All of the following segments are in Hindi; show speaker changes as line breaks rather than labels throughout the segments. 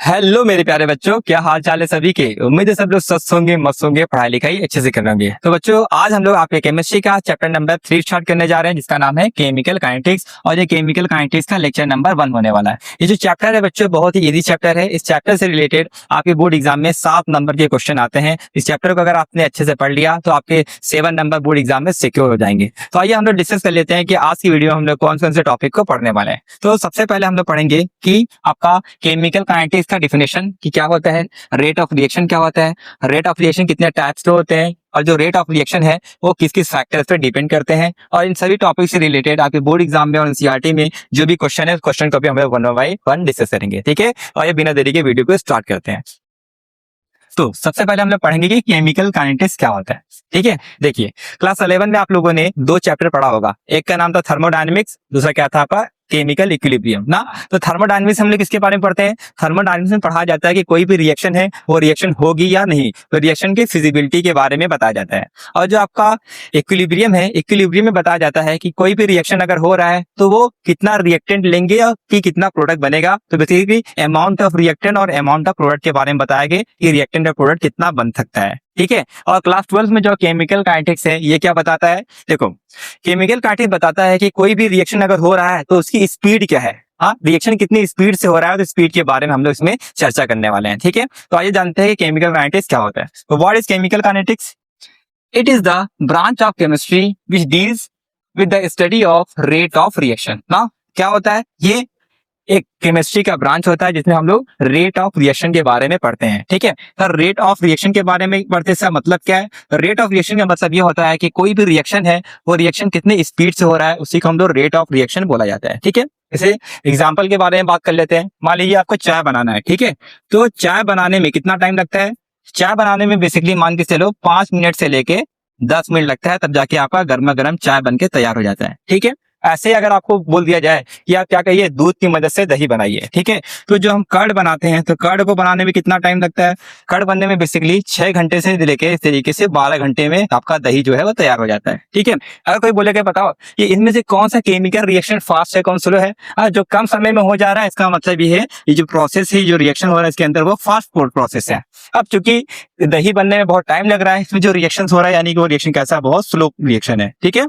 हेलो मेरे प्यारे बच्चों, क्या हाल चाल है सभी के। उम्मीद है सब लोग स्वस्थ होंगे, मस्त होंगे, पढ़ाई लिखाई अच्छे से कर रहे होंगे। तो बच्चों, आज हम लोग आपके केमिस्ट्री का चैप्टर नंबर 3 स्टार्ट करने जा रहे हैं, जिसका नाम है केमिकल काइनेटिक्स। और ये केमिकल काइनेटिक्स का लेक्चर नंबर 1 होने वाला है। ये जो चैप्टर है बच्चों, बहुत ही इजी चैप्टर है। इस चैप्टर से रिलेटेड आपके बोर्ड एग्जाम में 7 नंबर के क्वेश्चन आते हैं। इस चैप्टर को अगर आपने अच्छे से पढ़ लिया तो आपके 7 नंबर बोर्ड एग्जाम में सिक्योर हो जाएंगे। तो आइए हम लोग डिस्कस कर लेते हैं कि आज की वीडियो में हम लोग कौन कौन से टॉपिक को पढ़ने वाले हैं। तो सबसे पहले हम लोग पढ़ेंगे कि आपका केमिकल काइनेटिक्स का डिफिनेशन कि क्या होता है, रेट ऑफ रिएक्शन क्या होता है, रेट ऑफ रिएक्शन कितने टाइप्स के होते हैं, और जो रेट ऑफ रिएक्शन है वो किस किस फैक्टर्स पर डिपेंड करते हैं। और इन सभी टॉपिक से रिलेटेड आपके बोर्ड एग्जाम में और एनसीईआरटी में जो भी क्वेश्चन है, उस क्वेश्चन को भी हम लोग 1 बाय 1 डिस्कस करेंगे। ठीक है, और ये बिना देरी के वीडियो को स्टार्ट करते हैं। तो सबसे पहले हम लोग पढ़ेंगे कि केमिकल काइनेटिक्स क्या होता है। ठीक है, देखिए क्लास 11 में आप लोगों ने 2 चैप्टर पढ़ा होगा। एक का नाम था थर्मोडायनेमिक्स, दूसरा क्या था आपका केमिकल इक्विलिब्रियम ना। तो थर्मोडायनेमिक्स हम लोग किसके बारे में पढ़ते हैं, थर्मोडायनेमिक्स में पढ़ा जाता है कि कोई भी रिएक्शन है वो रिएक्शन होगी या नहीं, तो रिएक्शन की फिजिबिलिटी के बारे में बताया जाता है। और जो आपका इक्विलिब्रियम है, इक्विलिब्रियम में बताया जाता है कि कोई भी रिएक्शन अगर हो रहा है तो वो कितना रिएक्टेंट लेंगे और कि कितना प्रोडक्ट बनेगा। तो बेसिकली अमाउंट ऑफ रिएक्टेंट और अमाउंट ऑफ प्रोडक्ट के बारे में बताया गया कि रिएक्टेंट और प्रोडक्ट कितना बन सकता है। ठीक है, और क्लास 12 में जो केमिकल काइनेटिक्स है ये क्या बताता है, देखो केमिकल काइनेटिक्स बताता है कि कोई भी रिएक्शन अगर हो रहा है तो उसकी स्पीड क्या है। हाँ, रिएक्शन कितनी स्पीड से हो रहा है, तो स्पीड के बारे में हम लोग इसमें चर्चा करने वाले हैं। ठीक है, तो आइए जानते हैं कि केमिकल काइनेटिक्स क्या होता है। तो what is chemical kinetics? It is the branch of chemistry which deals with the study of rate of reaction. ना क्या होता है, ये एक केमिस्ट्री का ब्रांच होता है जिसमें हम लोग रेट ऑफ रिएक्शन के बारे में पढ़ते हैं। ठीक है, सर रेट ऑफ रिएक्शन के बारे में पढ़ते हैं, मतलब क्या है, रेट ऑफ रिएक्शन का मतलब ये होता है कि कोई भी रिएक्शन है वो रिएक्शन कितने स्पीड से हो रहा है, उसी को हम लोग रेट ऑफ रिएक्शन बोला जाता है। ठीक है, जैसे एग्जाम्पल के बारे में बात कर लेते हैं। मान लीजिए आपको चाय बनाना है, ठीक है, तो चाय बनाने में कितना टाइम लगता है, चाय बनाने में बेसिकली मान के चलो 5 मिनट से लेके 10 मिनट लगता है, तब जाके आपका गर्मा गर्म चाय बन के तैयार हो जाता है। ठीक है, ऐसे अगर आपको बोल दिया जाए कि आप क्या कहिए, दूध की मदद से दही बनाइए। ठीक है, तो जो हम कर्ड बनाते हैं तो कर्ड को बनाने में कितना टाइम लगता है, कर्ड बनने में बेसिकली 6 घंटे से लेके इस तरीके से 12 घंटे में आपका दही जो है वो तैयार हो जाता है। ठीक है, अगर कोई बोलेगा बताओ ये इनमें से कौन सा केमिकल रिएक्शन फास्ट है, कौन स्लो है, जो कम समय में हो जा रहा है, इसका मतलब ये है ये जो प्रोसेस है, जो रिएक्शन हो रहा है इसके अंदर वो फास्ट प्रोसेस है। अब चूंकि दही बनने में बहुत टाइम लग रहा है, इसमें जो रिएक्शन हो रहा है यानी कि वो रिएक्शन कैसा, बहुत स्लो रिएक्शन है। ठीक है,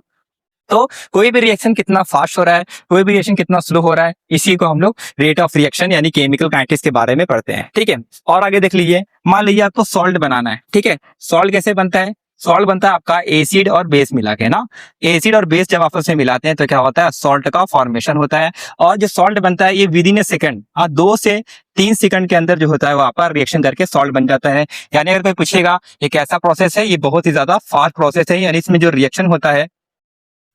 तो कोई भी रिएक्शन कितना फास्ट हो रहा है, कोई भी रिएक्शन कितना स्लो हो रहा है, इसी को हम लोग रेट ऑफ रिएक्शन यानी केमिकल काइनेटिक्स के बारे में पढ़ते हैं। ठीक है, और आगे देख लीजिए, मान लीजिए आपको सॉल्ट बनाना है। ठीक है, सॉल्ट कैसे बनता है, सॉल्ट बनता है आपका एसिड और बेस मिला के ना। एसिड और बेस जब आपस में मिलाते हैं तो क्या होता है, सॉल्ट का फॉर्मेशन होता है। और जो सॉल्ट बनता है ये विद इन ए सेकंड, 2 से 3 सेकंड के अंदर जो होता है वो आपका रिएक्शन करके सॉल्ट बन जाता है। यानी अगर कोई पूछेगा ये कैसा प्रोसेस है, ये बहुत ही ज्यादा फास्ट प्रोसेस है, यानी इसमें जो रिएक्शन होता है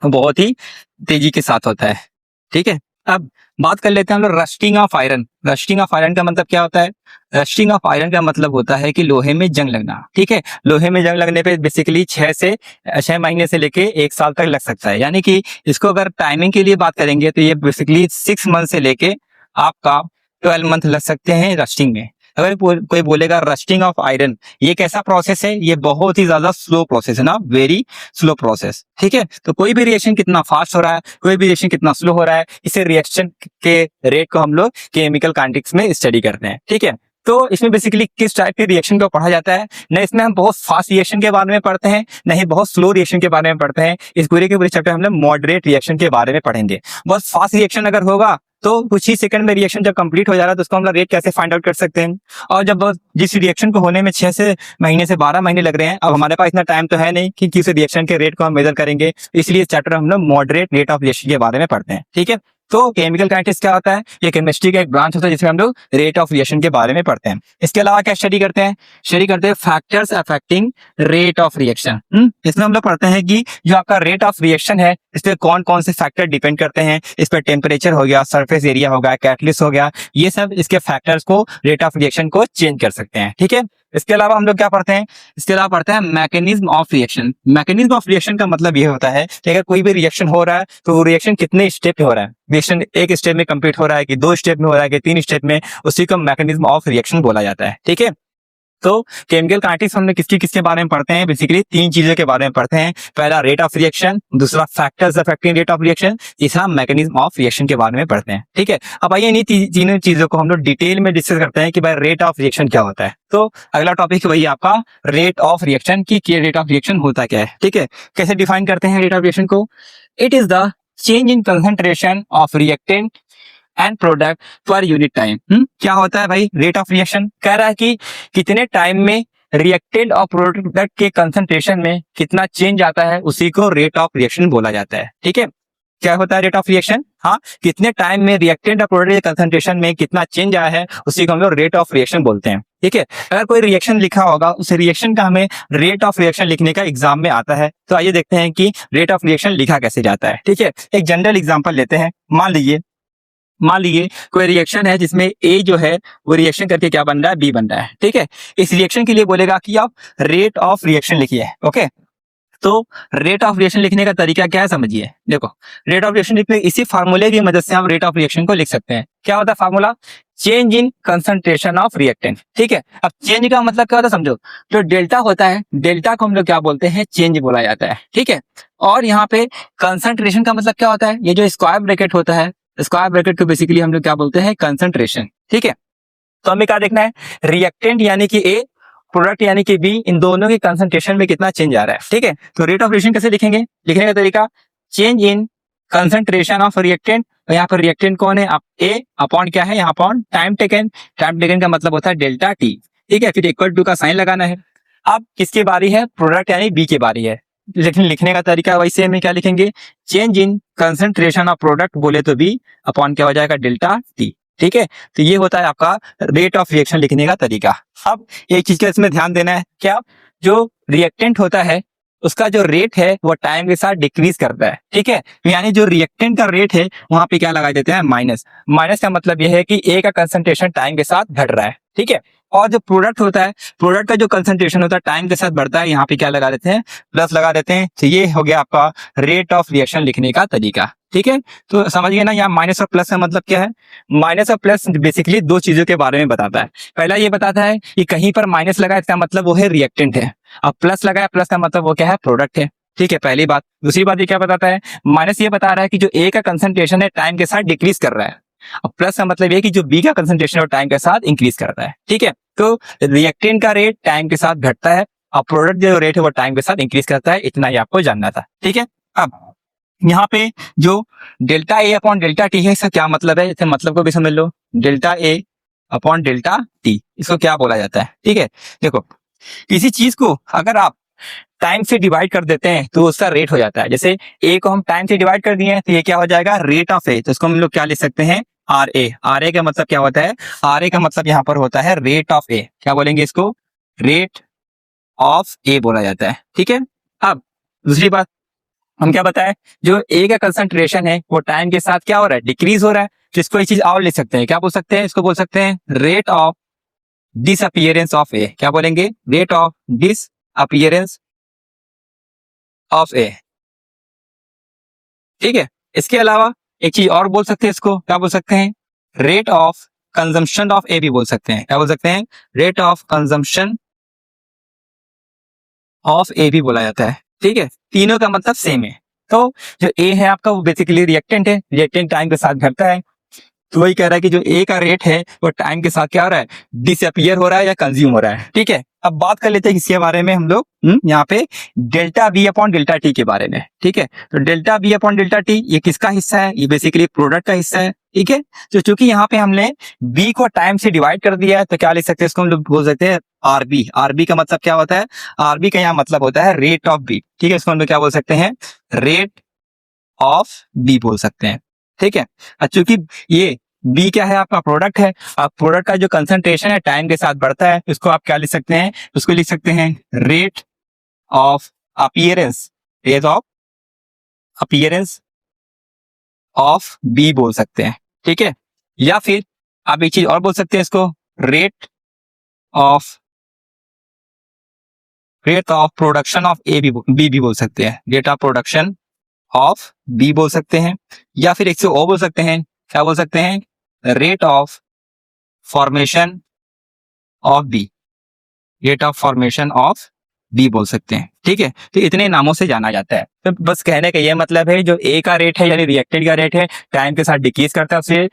बहुत ही तेजी के साथ होता है। ठीक है, अब बात कर लेते हैं हम लोग rusting of iron. Rusting of iron का मतलब क्या होता है, रस्टिंग ऑफ आयरन का मतलब होता है कि लोहे में जंग लगना। ठीक है, लोहे में जंग लगने पे बेसिकली 6 महीने से लेके 1 साल तक लग सकता है। यानी कि इसको अगर टाइमिंग के लिए बात करेंगे तो ये बेसिकली 6 मंथ से लेके आपका 12 मंथ लग सकते हैं रस्टिंग में। अगर कोई बोलेगा रस्टिंग ऑफ आयरन ये कैसा प्रोसेस है, ये बहुत ही ज्यादा स्लो प्रोसेस है ना, वेरी स्लो प्रोसेस। ठीक है, तो कोई भी रिएक्शन कितना फास्ट हो रहा है, कोई भी रिएक्शन कितना स्लो हो रहा है, इसे रिएक्शन के रेट को हम लोग केमिकल काइनेटिक्स में स्टडी करते हैं। ठीक है, तो इसमें बेसिकली किस टाइप के रिएक्शन को पढ़ा जाता है, न इसमें हम बहुत फास्ट रिएक्शन के बारे में पढ़ते हैं, न ही बहुत स्लो रिएक्शन के बारे में पढ़ते हैं। इस पूरे के पूरे चैप्टर हम लोग मॉडरेट रिएक्शन के बारे में पढ़ेंगे। बहुत फास्ट रिएक्शन अगर होगा तो कुछ ही सेकंड में रिएक्शन जब कंप्लीट हो जा रहा है तो उसको हम लोग रेट कैसे फाइंड आउट कर सकते हैं। और जब जिस रिएक्शन को होने में 6 महीने से 12 महीने लग रहे हैं, अब हमारे पास इतना टाइम तो है नहीं कि किस रिएक्शन के रेट को हम मेजर करेंगे, इसलिए चैप्टर हम लोग मॉडरेट रेट ऑफ रिएक्शन के बारे में पढ़ते हैं। ठीक है, तो केमिकल काइनेटिक्स क्या होता है, ये केमिस्ट्री का एक ब्रांच होता है जिसमें हम लोग रेट ऑफ रिएक्शन के बारे में पढ़ते हैं। इसके अलावा क्या स्टडी करते हैं, स्टडी करते हैं factors affecting rate of reaction. इसमें हम लोग पढ़ते हैं कि जो आपका रेट ऑफ रिएक्शन है इस पे कौन कौन से फैक्टर डिपेंड करते हैं। इस पर टेम्परेचर हो गया, सरफेस एरिया हो गया, कैटलिस्ट हो गया, ये सब इसके फैक्टर्स को रेट ऑफ रिएक्शन को चेंज कर सकते हैं। ठीक है, इसके अलावा हम लोग क्या पढ़ते हैं, इसके अलावा पढ़ते हैं mechanism of reaction. Mechanism of reaction का मतलब ये होता है कि अगर कोई भी रिएक्शन हो रहा है तो वो रिएक्शन कितने स्टेप में हो रहा है, रिएक्शन एक स्टेप में कंप्लीट हो रहा है कि 2 स्टेप में हो रहा है कि 3 स्टेप में, उसी को मैकेनिज्म ऑफ रिएक्शन बोला जाता है। ठीक है, तो केमिकल काइनेटिक्स हमने किसके बारे में पढ़ते हैं, बेसिकली 3 चीजों के बारे में पढ़ते हैं। पहला रेट ऑफ रिएक्शन, दूसरा factors affecting rate of reaction, तीसरा मैकेनिज्म ऑफ रिएक्शन के बारे में पढ़ते हैं। ठीक है, अब आइए इन्हीं तीनों चीजों को हम लोग डिटेल में डिस्कस करते हैं कि भाई रेट ऑफ रिएक्शन क्या होता है। तो अगला टॉपिक वही आपका रेट ऑफ रिएक्शन की रेट ऑफ रिएक्शन होता क्या है। ठीक है, कैसे डिफाइन करते हैं रेट ऑफ रिएक्शन को? It is the change in concentration of reactant and product per unit time. क्या होता है भाई रेट ऑफ रिएक्शन? कह रहा है कि कितने टाइम में रिएक्टेंट और प्रोडक्ट के कंसंट्रेशन में कितना चेंज आता है, उसी को रेट ऑफ रिएक्शन बोला जाता है। ठीक है, क्या होता है रेट ऑफ रिएक्शन? हाँ, कितने टाइम में रिएक्टेंट और प्रोडक्ट के कंसंट्रेशन में कितना चेंज आया है, उसी को हम लोग रेट ऑफ रिएक्शन बोलते हैं। ठीक है, अगर कोई रिएक्शन लिखा होगा, उस रिएक्शन का हमें रेट ऑफ रिएक्शन लिखने का एग्जाम में आता है। तो आइए देखते हैं कि रेट ऑफ रिएक्शन लिखा कैसे जाता है। ठीक है, एक जनरल एग्जांपल लेते हैं। मान लीजिए कोई रिएक्शन है जिसमें ए जो है वो रिएक्शन करके क्या बन रहा है, बी बन रहा है। ठीक है, इस रिएक्शन के लिए बोलेगा कि आप रेट ऑफ रिएक्शन लिखिए। ओके, तो रेट ऑफ रिएक्शन लिखने का तरीका क्या है समझिए। देखो, रेट ऑफ रिएक्शन लिखने इसी फार्मूले की मदद से हम रेट ऑफ रिएक्शन को लिख सकते हैं। क्या होता है formula? Change in concentration of reactant. ठीक है, अब चेंज का मतलब क्या होता है समझो। जो डेल्टा होता है, डेल्टा को हम लोग क्या बोलते हैं, चेंज बोला जाता है। ठीक है, और यहाँ पे कंसंट्रेशन का मतलब क्या होता है, ये जो स्क्वायर ब्रैकेट होता है, स्क्वायर ब्रैकेट को बेसिकली हम लोग क्या बोलते हैं, कंसंट्रेशन। ठीक है, तो हमें क्या देखना है, रिएक्टेंट यानी कि ए, प्रोडक्ट यानी कि बी, इन दोनों के कंसंट्रेशन में कितना चेंज आ रहा है। ठीक है, तो रेट ऑफ रिएक्शन कैसे लिखेंगे? लिखने का तरीका change in concentration of reactant. यहाँ पर रिएक्टेंट कौन है, आप ए, अपॉन क्या है, यहाँ upon time taken. Time taken का मतलब होता है डेल्टा टी। ठीक है, फिर इक्वल टू का साइन लगाना है। अब किसकी बारी है, प्रोडक्ट यानी बी की बारी है। लेकिन लिखने का तरीका वैसे हमें क्या लिखेंगे, change in concentration of product बोले तो बी, अपॉन क्या हो जाएगा, डेल्टा टी। ठीक है, तो ये होता है आपका रेट ऑफ रिएक्शन लिखने का तरीका। अब एक चीज का इसमें ध्यान देना है, क्या जो रिएक्टेंट होता है उसका जो रेट है वो टाइम के साथ डिक्रीज करता है। ठीक है, यानी जो रिएक्टेंट का रेट है वहां पे क्या लगा देते हैं, माइनस। माइनस का मतलब यह है कि ए का कंसंट्रेशन टाइम के साथ घट रहा है। ठीक है, और जो प्रोडक्ट होता है, प्रोडक्ट का जो कंसंट्रेशन होता है टाइम के साथ बढ़ता है, यहाँ पे क्या लगा देते हैं, प्लस लगा देते हैं। तो ये हो गया आपका रेट ऑफ रिएक्शन लिखने का तरीका। ठीक है, तो समझिए ना, यहाँ माइनस और प्लस का मतलब क्या है। माइनस और प्लस बेसिकली दो चीजों के बारे में बताता है। पहला ये बताता है कि कहीं पर माइनस लगा इसका मतलब वो है रिएक्टेंट है, अब प्लस लगाया प्लस का मतलब वो क्या है, प्रोडक्ट है। ठीक है, पहली बात। दूसरी बात ये क्या बताता है, माइनस ये बता रहा है कि जो ए का कंसंट्रेशन है टाइम के साथ डिक्रीज कर रहा है, और प्लस का मतलब ये कि जो बी का कंसंट्रेशन है टाइम के साथ इंक्रीज करता है। ठीक है, तो रिएक्टेंट का रेट टाइम के साथ घटता है और प्रोडक्ट जो रेट है वो टाइम के साथ इंक्रीज करता है। इतना ही आपको जानना था। ठीक है, अब यहाँ पे जो delta A upon delta T है, इसका क्या मतलब है, इसके मतलब को भी समझ लो। Delta A upon delta T, इसको क्या बोला जाता है। ठीक है, देखो किसी चीज को अगर आप टाइम से डिवाइड कर देते हैं तो उसका रेट हो जाता है। जैसे ए को हम टाइम से डिवाइड कर दिए हैं तो ये क्या हो जाएगा, रेट ऑफ ए। तो इसको हम लोग क्या लिख सकते हैं, आर ए। आर ए का मतलब क्या होता है, आर ए का मतलब यहाँ पर होता है रेट ऑफ ए। क्या बोलेंगे इसको, रेट ऑफ ए बोला जाता है। ठीक है, अब दूसरी बात हम क्या बताएं, जो ए का कंसंट्रेशन है वो टाइम के साथ क्या हो रहा है, डिक्रीज हो रहा है। तो इसको एक चीज और लिख सकते हैं, क्या बोल सकते हैं, इसको बोल सकते हैं रेट ऑफ डिसअपीयरेंस ऑफ ए। क्या बोलेंगे, रेट ऑफ डिसअपीयरेंस ऑफ ए। ठीक है, इसके अलावा एक चीज और बोल सकते हैं, इसको क्या बोल सकते हैं, रेट ऑफ कंजम्पशन ऑफ ए भी बोल सकते हैं। क्या बोल सकते हैं, रेट ऑफ कंजम्पशन ऑफ ए भी बोला जाता है। ठीक है, तीनों का मतलब सेम है। तो जो ए है आपका वो बेसिकली रिएक्टेंट है, रिएक्टेंट टाइम के साथ घटता है। तो वही कह रहा है कि जो ए का रेट है वो टाइम के साथ क्या हो रहा है, डिसअपियर हो रहा है या कंज्यूम हो रहा है। ठीक है, अब बात कर लेते हैं इसके बारे में हम लोग यहाँ पे delta B upon delta T के बारे में। ठीक है, तो delta B upon delta T ये किसका हिस्सा है, ये बेसिकली प्रोडक्ट का हिस्सा है। ठीक है, तो चूंकि यहाँ पे हमने बी को टाइम से डिवाइड कर दिया है तो क्या लिख सकते हैं, इसको हम लोग बोल सकते हैं आरबी। आरबी का मतलब क्या होता है, आरबी का यहाँ मतलब होता है रेट ऑफ बी। ठीक है, इसको हम लोग क्या बोल सकते हैं, रेट ऑफ बी बोल सकते हैं। ठीक है, चूंकि ये बी क्या है, आपका प्रोडक्ट है। अब प्रोडक्ट का जो कंसंट्रेशन है टाइम के साथ बढ़ता है, इसको आप क्या लिख सकते हैं, उसको लिख सकते हैं rate of appearance, rate of appearance of B बोल सकते हैं। ठीक है, या फिर आप एक चीज और बोल सकते हैं, इसको rate of production of A B भी बोल सकते हैं, rate of production of B बोल सकते हैं। या फिर एक से और बोल सकते हैं, क्या बोल सकते हैं, rate of formation of B. Rate of formation of B बोल सकते हैं। ठीक है, तो इतने नामों से जाना जाता है। तो बस कहने का ये मतलब है जो ए का रेट है यानी रिएक्टेंट का रेट है टाइम के साथ डिक्रीज करता है, उसे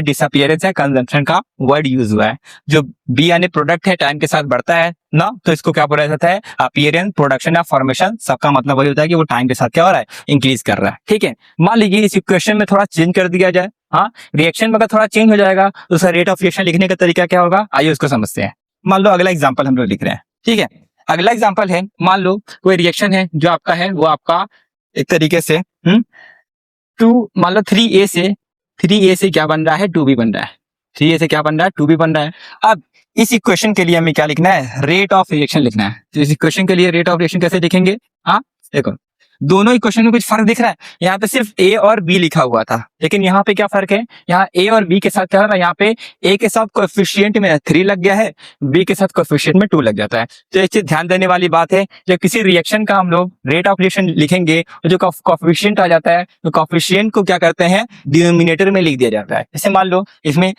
डिसअपियरेंस है कंजम्पशन का वर्ड यूज हुआ है। जो बी यानी प्रोडक्ट है टाइम के साथ बढ़ता है ना, तो इसको क्या बोला जाता है, अपीयरेंस, प्रोडक्शन या फॉर्मेशन, सबका मतलब वही होता है कि वो टाइम के साथ क्या हो रहा है, इंक्रीज कर रहा है। ठीक है, मान लीजिए इस इक्वेशन में थोड़ा चेंज कर दिया जाए, हाँ रिएक्शन में अगर थोड़ा चेंज हो जाएगा तो उसका रेट ऑफ रिएक्शन लिखने का तरीका क्या होगा, आइए उसको समझते हैं। मान लो अगला एग्जाम्पल हम लोग लिख रहे हैं। ठीक है, अगला एग्जांपल है, मान लो कोई रिएक्शन है जो आपका है वो आपका एक तरीके से मान लो 3a से क्या बन रहा है, 2b बन रहा है। 3a से क्या बन रहा है, 2b बन रहा है। अब इस इक्वेशन के लिए हमें क्या लिखना है, रेट ऑफ रिएक्शन लिखना है। तो इस इक्वेशन के लिए रेट ऑफ रिएक्शन कैसे लिखेंगे, हाँ देखो दोनों इक्वेशन में कुछ फर्क दिख रहा है। यहाँ पे सिर्फ ए और बी लिखा हुआ था, लेकिन यहाँ पे क्या फर्क है, यहाँ ए और बी के साथ क्या हो रहा है, यहाँ पे ए के साथ कोएफिशिएंट में 3 लग गया है, बी के साथ कोएफिशिएंट में 2 लग जाता है। तो एक चीज ध्यान देने वाली बात है, जब किसी रिएक्शन का हम लोग रेट ऑफ रिएक्शन लिखेंगे तो जो कोएफिशिएंट आ जाता है तो कोएफिशिएंट को क्या करते हैं, डिनोमिनेटर में लिख दिया जाता है। जैसे मान लो इसमें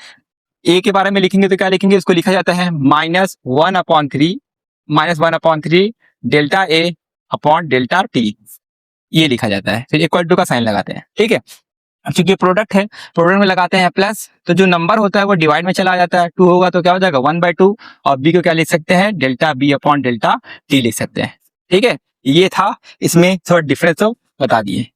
ए के बारे में लिखेंगे तो क्या लिखेंगे, उसको लिखा जाता है -1/3 delta A upon delta T, ये लिखा जाता है। फिर इक्वल टू का साइन लगाते हैं। ठीक है, क्योंकि प्रोडक्ट है, प्रोडक्ट में लगाते हैं प्लस, तो जो नंबर होता है वो डिवाइड में चला जाता है। 2 होगा तो क्या हो जाएगा 1/2, और बी को क्या लिख सकते हैं, delta B upon delta T लिख सकते हैं। ठीक है, ये था, इसमें थोड़ा डिफरेंस तो बता दिए।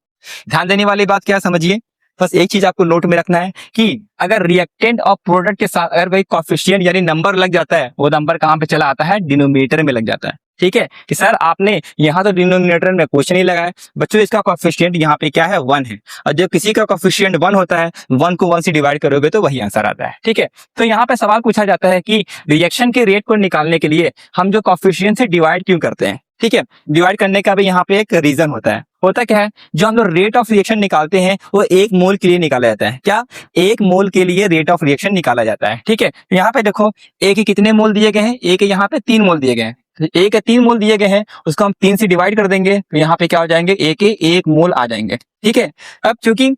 ध्यान देने वाली बात क्या समझिए, बस एक चीज आपको नोट में रखना है कि अगर रिएक्टेंट और प्रोडक्ट के साथ अगर कोई कोएफिशिएंट यानी नंबर लग जाता है, वो नंबर कहाँ पे चला आता है, डिनोमिनेटर में लग जाता है। ठीक है, कि सर आपने यहाँ तो डिनोमिनेटर में कुछ नहीं लगाया, बच्चों इसका कोएफिशिएंट यहाँ पे क्या है, 1 है, और जब किसी का कोएफिशिएंट 1 होता है, 1 को 1 से डिवाइड करोगे तो वही आंसर आता है। ठीक है, तो यहाँ पे सवाल पूछा जाता है कि रिएक्शन के रेट को निकालने के लिए हम जो कोएफिशिएंट से डिवाइड क्यों करते हैं। ठीक है, डिवाइड करने का भी यहाँ पे एक रीजन होता क्या है, जो हम लोग रेट ऑफ रिएक्शन निकालते हैं वो 1 मोल के लिए निकाला जाता है। क्या, 1 मोल के लिए रेट ऑफ रिएक्शन निकाला जाता है। ठीक है, यहाँ पे देखो ए के कितने मोल दिए गए हैं, ए के यहाँ पे 3 मोल दिए गए हैं, ए के 3 मोल दिए गए हैं, उसको हम 3 से डिवाइड कर देंगे तो यहाँ पे क्या हो जाएंगे, ए के 1 मोल आ जाएंगे। ठीक है, अब चूंकि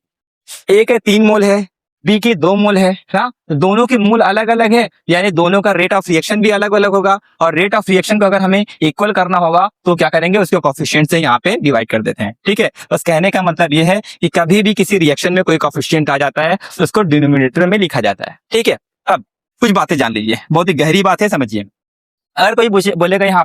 ए के 3 मोल है, बी के 2 मोल है ना, तो दोनों के मोल अलग अलग है, यानी दोनों का रेट ऑफ रिएक्शन भी अलग अलग होगा, और रेट ऑफ रिएक्शन को अगर हमें इक्वल करना होगा तो क्या करेंगे, उसके कोएफिशिएंट से यहाँ पे डिवाइड कर देते हैं। ठीक है, बस कहने का मतलब ये है कि कभी भी किसी रिएक्शन में कोई कोएफिशिएंट आ जाता है तो उसको डिनोमिनेटर में लिखा जाता है। ठीक है, अब कुछ बातें जान लीजिए, बहुत ही गहरी बात है, समझिए। अगर कोई बोलेगा यहाँ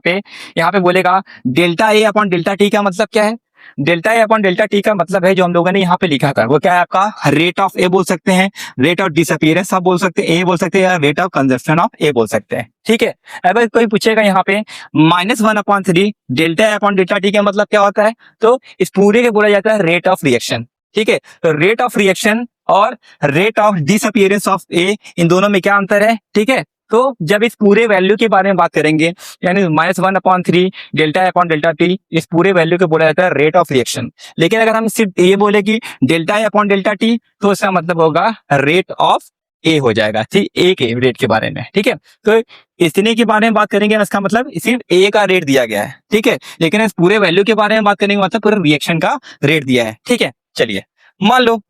पे बोलेगा delta A upon delta T का मतलब क्या है, delta A upon delta T का मतलब है जो हम लोगों ने यहाँ पे लिखा था वो क्या है, आपका रेट ऑफ ए बोल सकते हैं, रेट ऑफ डिसअपियरेंस आप बोल सकते हैं, ए बोल सकते हैं, या रेट ऑफ कंजप्शन ऑफ ए बोल सकते हैं। ठीक है, अगर कोई पूछेगा यहाँ पे -1/3 delta A upon delta T का मतलब क्या होता है, तो इस पूरे के बोला जाता है रेट ऑफ रिएक्शन। ठीक है, तो रेट ऑफ रिएक्शन और रेट ऑफ डिसअपियरेंस ऑफ ए, इन दोनों में क्या अंतर है। ठीक है, तो जब इस पूरे वैल्यू के बारे में बात करेंगे, यानी -1/3 डेल्टा अपॉन डेल्टा टी, इस पूरे वैल्यू को बोला जाता है रेट ऑफ रिएक्शन। लेकिन अगर हम सिर्फ ये बोले कि डेल्टा अपॉन डेल्टा टी, तो इसका मतलब होगा रेट ऑफ ए हो जाएगा। ठीक, ए के रेट के बारे में। ठीक है, तो इतने के बारे में बात करेंगे, इसका मतलब सिर्फ ए का रेट दिया गया है। ठीक है, लेकिन इस पूरे वैल्यू के बारे में बात करेंगे मतलब पूरे रिएक्शन का रेट दिया है। ठीक है, चलिए मान लो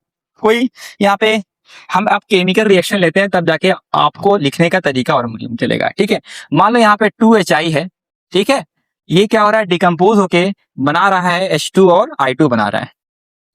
कोई यहाँ पे हम आप केमिकल रिएक्शन लेते हैं, तब जाके आपको लिखने का तरीका और मालूम चलेगा। ठीक है, मान लो यहाँ पे 2HI है। ठीक है, ये क्या हो रहा है, डिकम्पोज होके बना रहा है H2 और I2 बना रहा है।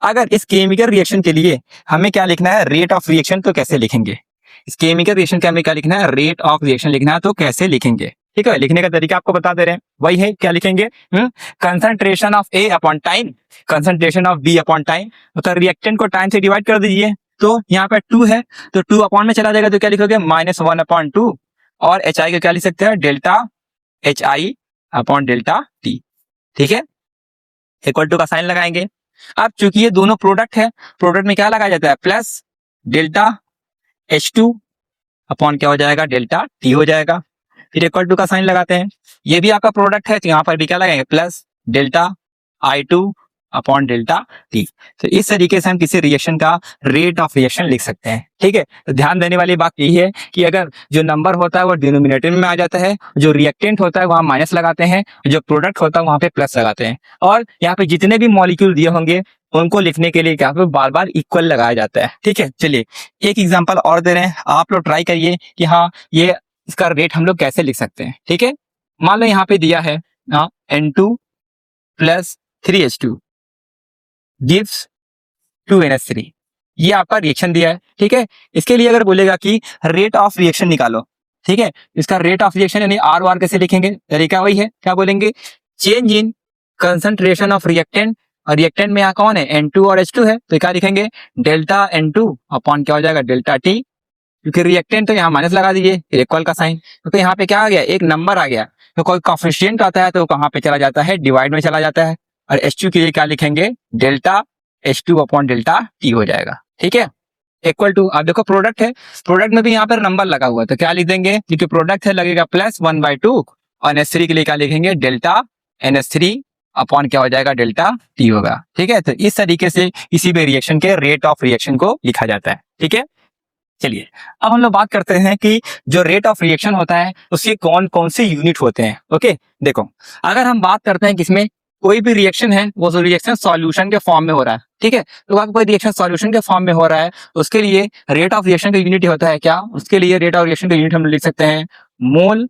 अगर इस केमिकल रिएक्शन के लिए हमें क्या लिखना है, रेट ऑफ रिएक्शन, तो कैसे लिखेंगे, इस केमिकल रिएक्शन का हमें क्या लिखना है, रेट ऑफ रिएक्शन लिखना है, तो कैसे लिखेंगे। ठीक है, लिखने का तरीका आपको बता दे रहे हैं, वही है, क्या लिखेंगे, concentration of A upon time, concentration of B upon time, मतलब रिएक्टेंट को टाइम से डिवाइड कर दीजिए। तो यहाँ पे 2 है तो 2 अपॉन में चला जाएगा, तो क्या लिखोगे -1/2, और HI को क्या लिख सकते हैं, delta HI upon delta T. ठीक है, इक्वल टू का साइन लगाएंगे। अब चूंकि ये दोनों प्रोडक्ट है, प्रोडक्ट में क्या लगाया जाता है, प्लस डेल्टा H2 अपॉन क्या हो जाएगा, डेल्टा टी हो जाएगा। फिर इक्वल टू का साइन लगाते हैं, ये भी आपका प्रोडक्ट है तो यहाँ पर भी क्या लगाएंगे, plus delta I2 upon delta T. तो इस तरीके से हम किसी रिएक्शन का रेट ऑफ रिएक्शन लिख सकते हैं। ठीक है, तो ध्यान देने वाली बात यही है कि अगर जो नंबर होता है वो डिनोमिनेटर में आ जाता है, जो रिएक्टेंट होता है वहां माइनस लगाते हैं, जो प्रोडक्ट होता है वहां पे प्लस लगाते हैं, और यहाँ पे जितने भी मॉलिक्यूल दिए होंगे उनको लिखने के लिए क्या बार बार इक्वल लगाया जाता है। ठीक है, चलिए एक एग्जाम्पल और दे रहे हैं, आप लोग ट्राई करिए कि हाँ ये इसका रेट हम लोग कैसे लिख सकते हैं। ठीक है, मान लो यहाँ पे दिया है N2 plus 3H2 gives 2NH3, ये आपका रिएक्शन दिया है। ठीक है, इसके लिए अगर बोलेगा कि रेट ऑफ रिएक्शन निकालो, ठीक है, इसका रेट ऑफ रिएक्शन यानी आर वार कैसे लिखेंगे, तरीका वही है, क्या बोलेंगे, change in concentration of reactant, और रिएक्टेंट में यहाँ कौन है, N2 और H2 है, तो क्या लिखेंगे, डेल्टा N2 अपॉन क्या हो जाएगा, डेल्टा T, क्योंकि रिएक्टेंट तो यहाँ माइनस लगा दीजिए, इक्वल का साइन, तो यहाँ पे क्या आ गया, एक नंबर आ गया, तो कोई कॉफिशिएंट आता है तो कहाँ पे चला जाता है, डिवाइड में चला जाता है, और H2 के लिए क्या लिखेंगे, delta H2 upon delta T हो जाएगा। ठीक है, इक्वल टू, अब देखो प्रोडक्ट है, प्रोडक्ट में भी यहाँ पर नंबर लगा हुआ है, तो क्या लिख देंगे, क्योंकि प्रोडक्ट है लगेगा +1/2, और NH3 के लिए क्या लिखेंगे, डेल्टा NH3 अपॉन क्या हो जाएगा, डेल्टा T होगा। ठीक है, तो इस तरीके से किसी भी रिएक्शन के रेट ऑफ रिएक्शन को लिखा जाता है। ठीक है, चलिए अब हम लोग बात करते हैं कि जो रेट ऑफ रिएक्शन होता है उसके कौन कौन से यूनिट होते हैं। ओके, देखो अगर हम बात करते हैं किसमें, कोई भी रिएक्शन है वो रिएक्शन सॉल्यूशन के फॉर्म में हो रहा है, ठीक है, तो अगर कोई रिएक्शन सॉल्यूशन के फॉर्म में हो रहा है उसके लिए रेट ऑफ रिएक्शन का यूनिट होता है क्या, उसके लिए रेट ऑफ रिएक्शन का यूनिट हम लिख सकते हैं मोल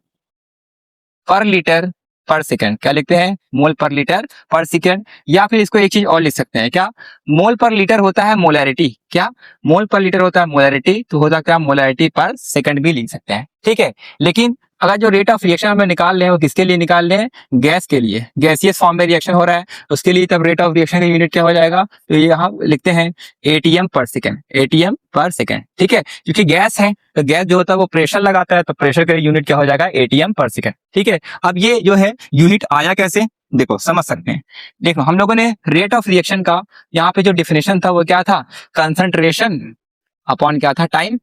पर लीटर पर सेकंड, क्या लिखते हैं, मोल पर लीटर पर सेकंड, या फिर इसको एक चीज और लिख सकते हैं, क्या, मोल पर लीटर होता है मोलैरिटी, क्या, मोल पर लीटर होता है मोलैरिटी, तो होता क्या, मोलैरिटी पर सेकंड भी लिख सकते हैं। ठीक है, लेकिन अगर जो रेट ऑफ रिएक्शन हमें निकाल रहे हैं वो किसके लिए निकाल रहे हैं, गैस के लिए, गैसियस फॉर्म में रिएक्शन हो रहा है, उसके लिए तब रेट ऑफ रिएक्शन का यूनिट क्या हो जाएगा, तो ये यहाँ लिखते हैं ATM पर सेकंड, ATM पर सेकंड। ठीक है, क्योंकि गैस है तो गैस जो होता है वो प्रेशर लगाता है, तो प्रेशर का यूनिट क्या हो जाएगा, ATM पर सेकंड। ठीक है, अब ये जो है यूनिट आया कैसे, देखो समझ सकते हैं, देखो हम लोगों ने रेट ऑफ रिएक्शन का यहाँ पे जो डिफिनेशन था वो क्या था, कंसंट्रेशन अपॉन क्या था, टाइम,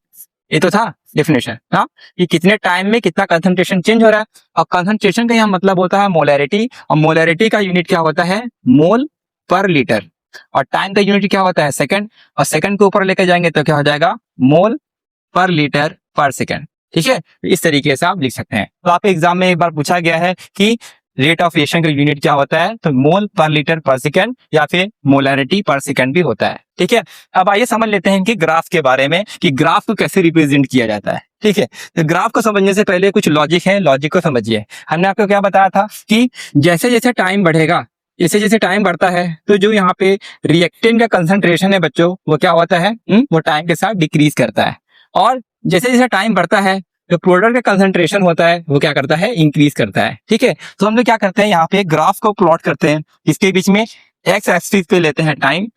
ये तो था डेफिनेशन, हाँ, कि कितने टाइम में कितना कंसंट्रेशन चेंज हो रहा है, और कंसंट्रेशन का यहाँ मतलब होता है मोलैरिटी, और मोलैरिटी का यूनिट क्या होता है, मोल पर लीटर, और टाइम का यूनिट क्या होता है, सेकंड, और सेकंड को ऊपर लेकर जाएंगे तो क्या हो जाएगा, मोल पर लीटर पर सेकंड। ठीक है, इस तरीके से आप लिख सकते हैं। तो आपके एग्जाम में एक बार पूछा गया है कि रेट ऑफ रिएक्शन का यूनिट क्या होता है, तो मोल पर लीटर पर सेकंड या फिर मोलैरिटी पर सेकंड भी होता है। ठीक है, अब आइए समझ लेते हैं कि ग्राफ के बारे में, कि ग्राफ को कैसे रिप्रेजेंट किया जाता है। ठीक है, तो ग्राफ को समझने से पहले कुछ लॉजिक है, लॉजिक को समझिए। हमने आपको क्या बताया था कि जैसे जैसे टाइम बढ़ेगा, जैसे जैसे टाइम बढ़ता है तो जो यहाँ पे रिएक्टेंट का कंसंट्रेशन है बच्चों, वो क्या होता है, वो टाइम के साथ डिक्रीज करता है, और जैसे जैसे टाइम बढ़ता है जो प्रोडक्ट का कंसंट्रेशन होता है वो क्या करता है, इंक्रीज करता है। ठीक है, तो हम लोग क्या करते हैं, यहाँ पे ग्राफ को प्लॉट करते हैं, इसके बीच में एक्स एक्सिस पे लेते हैं टाइम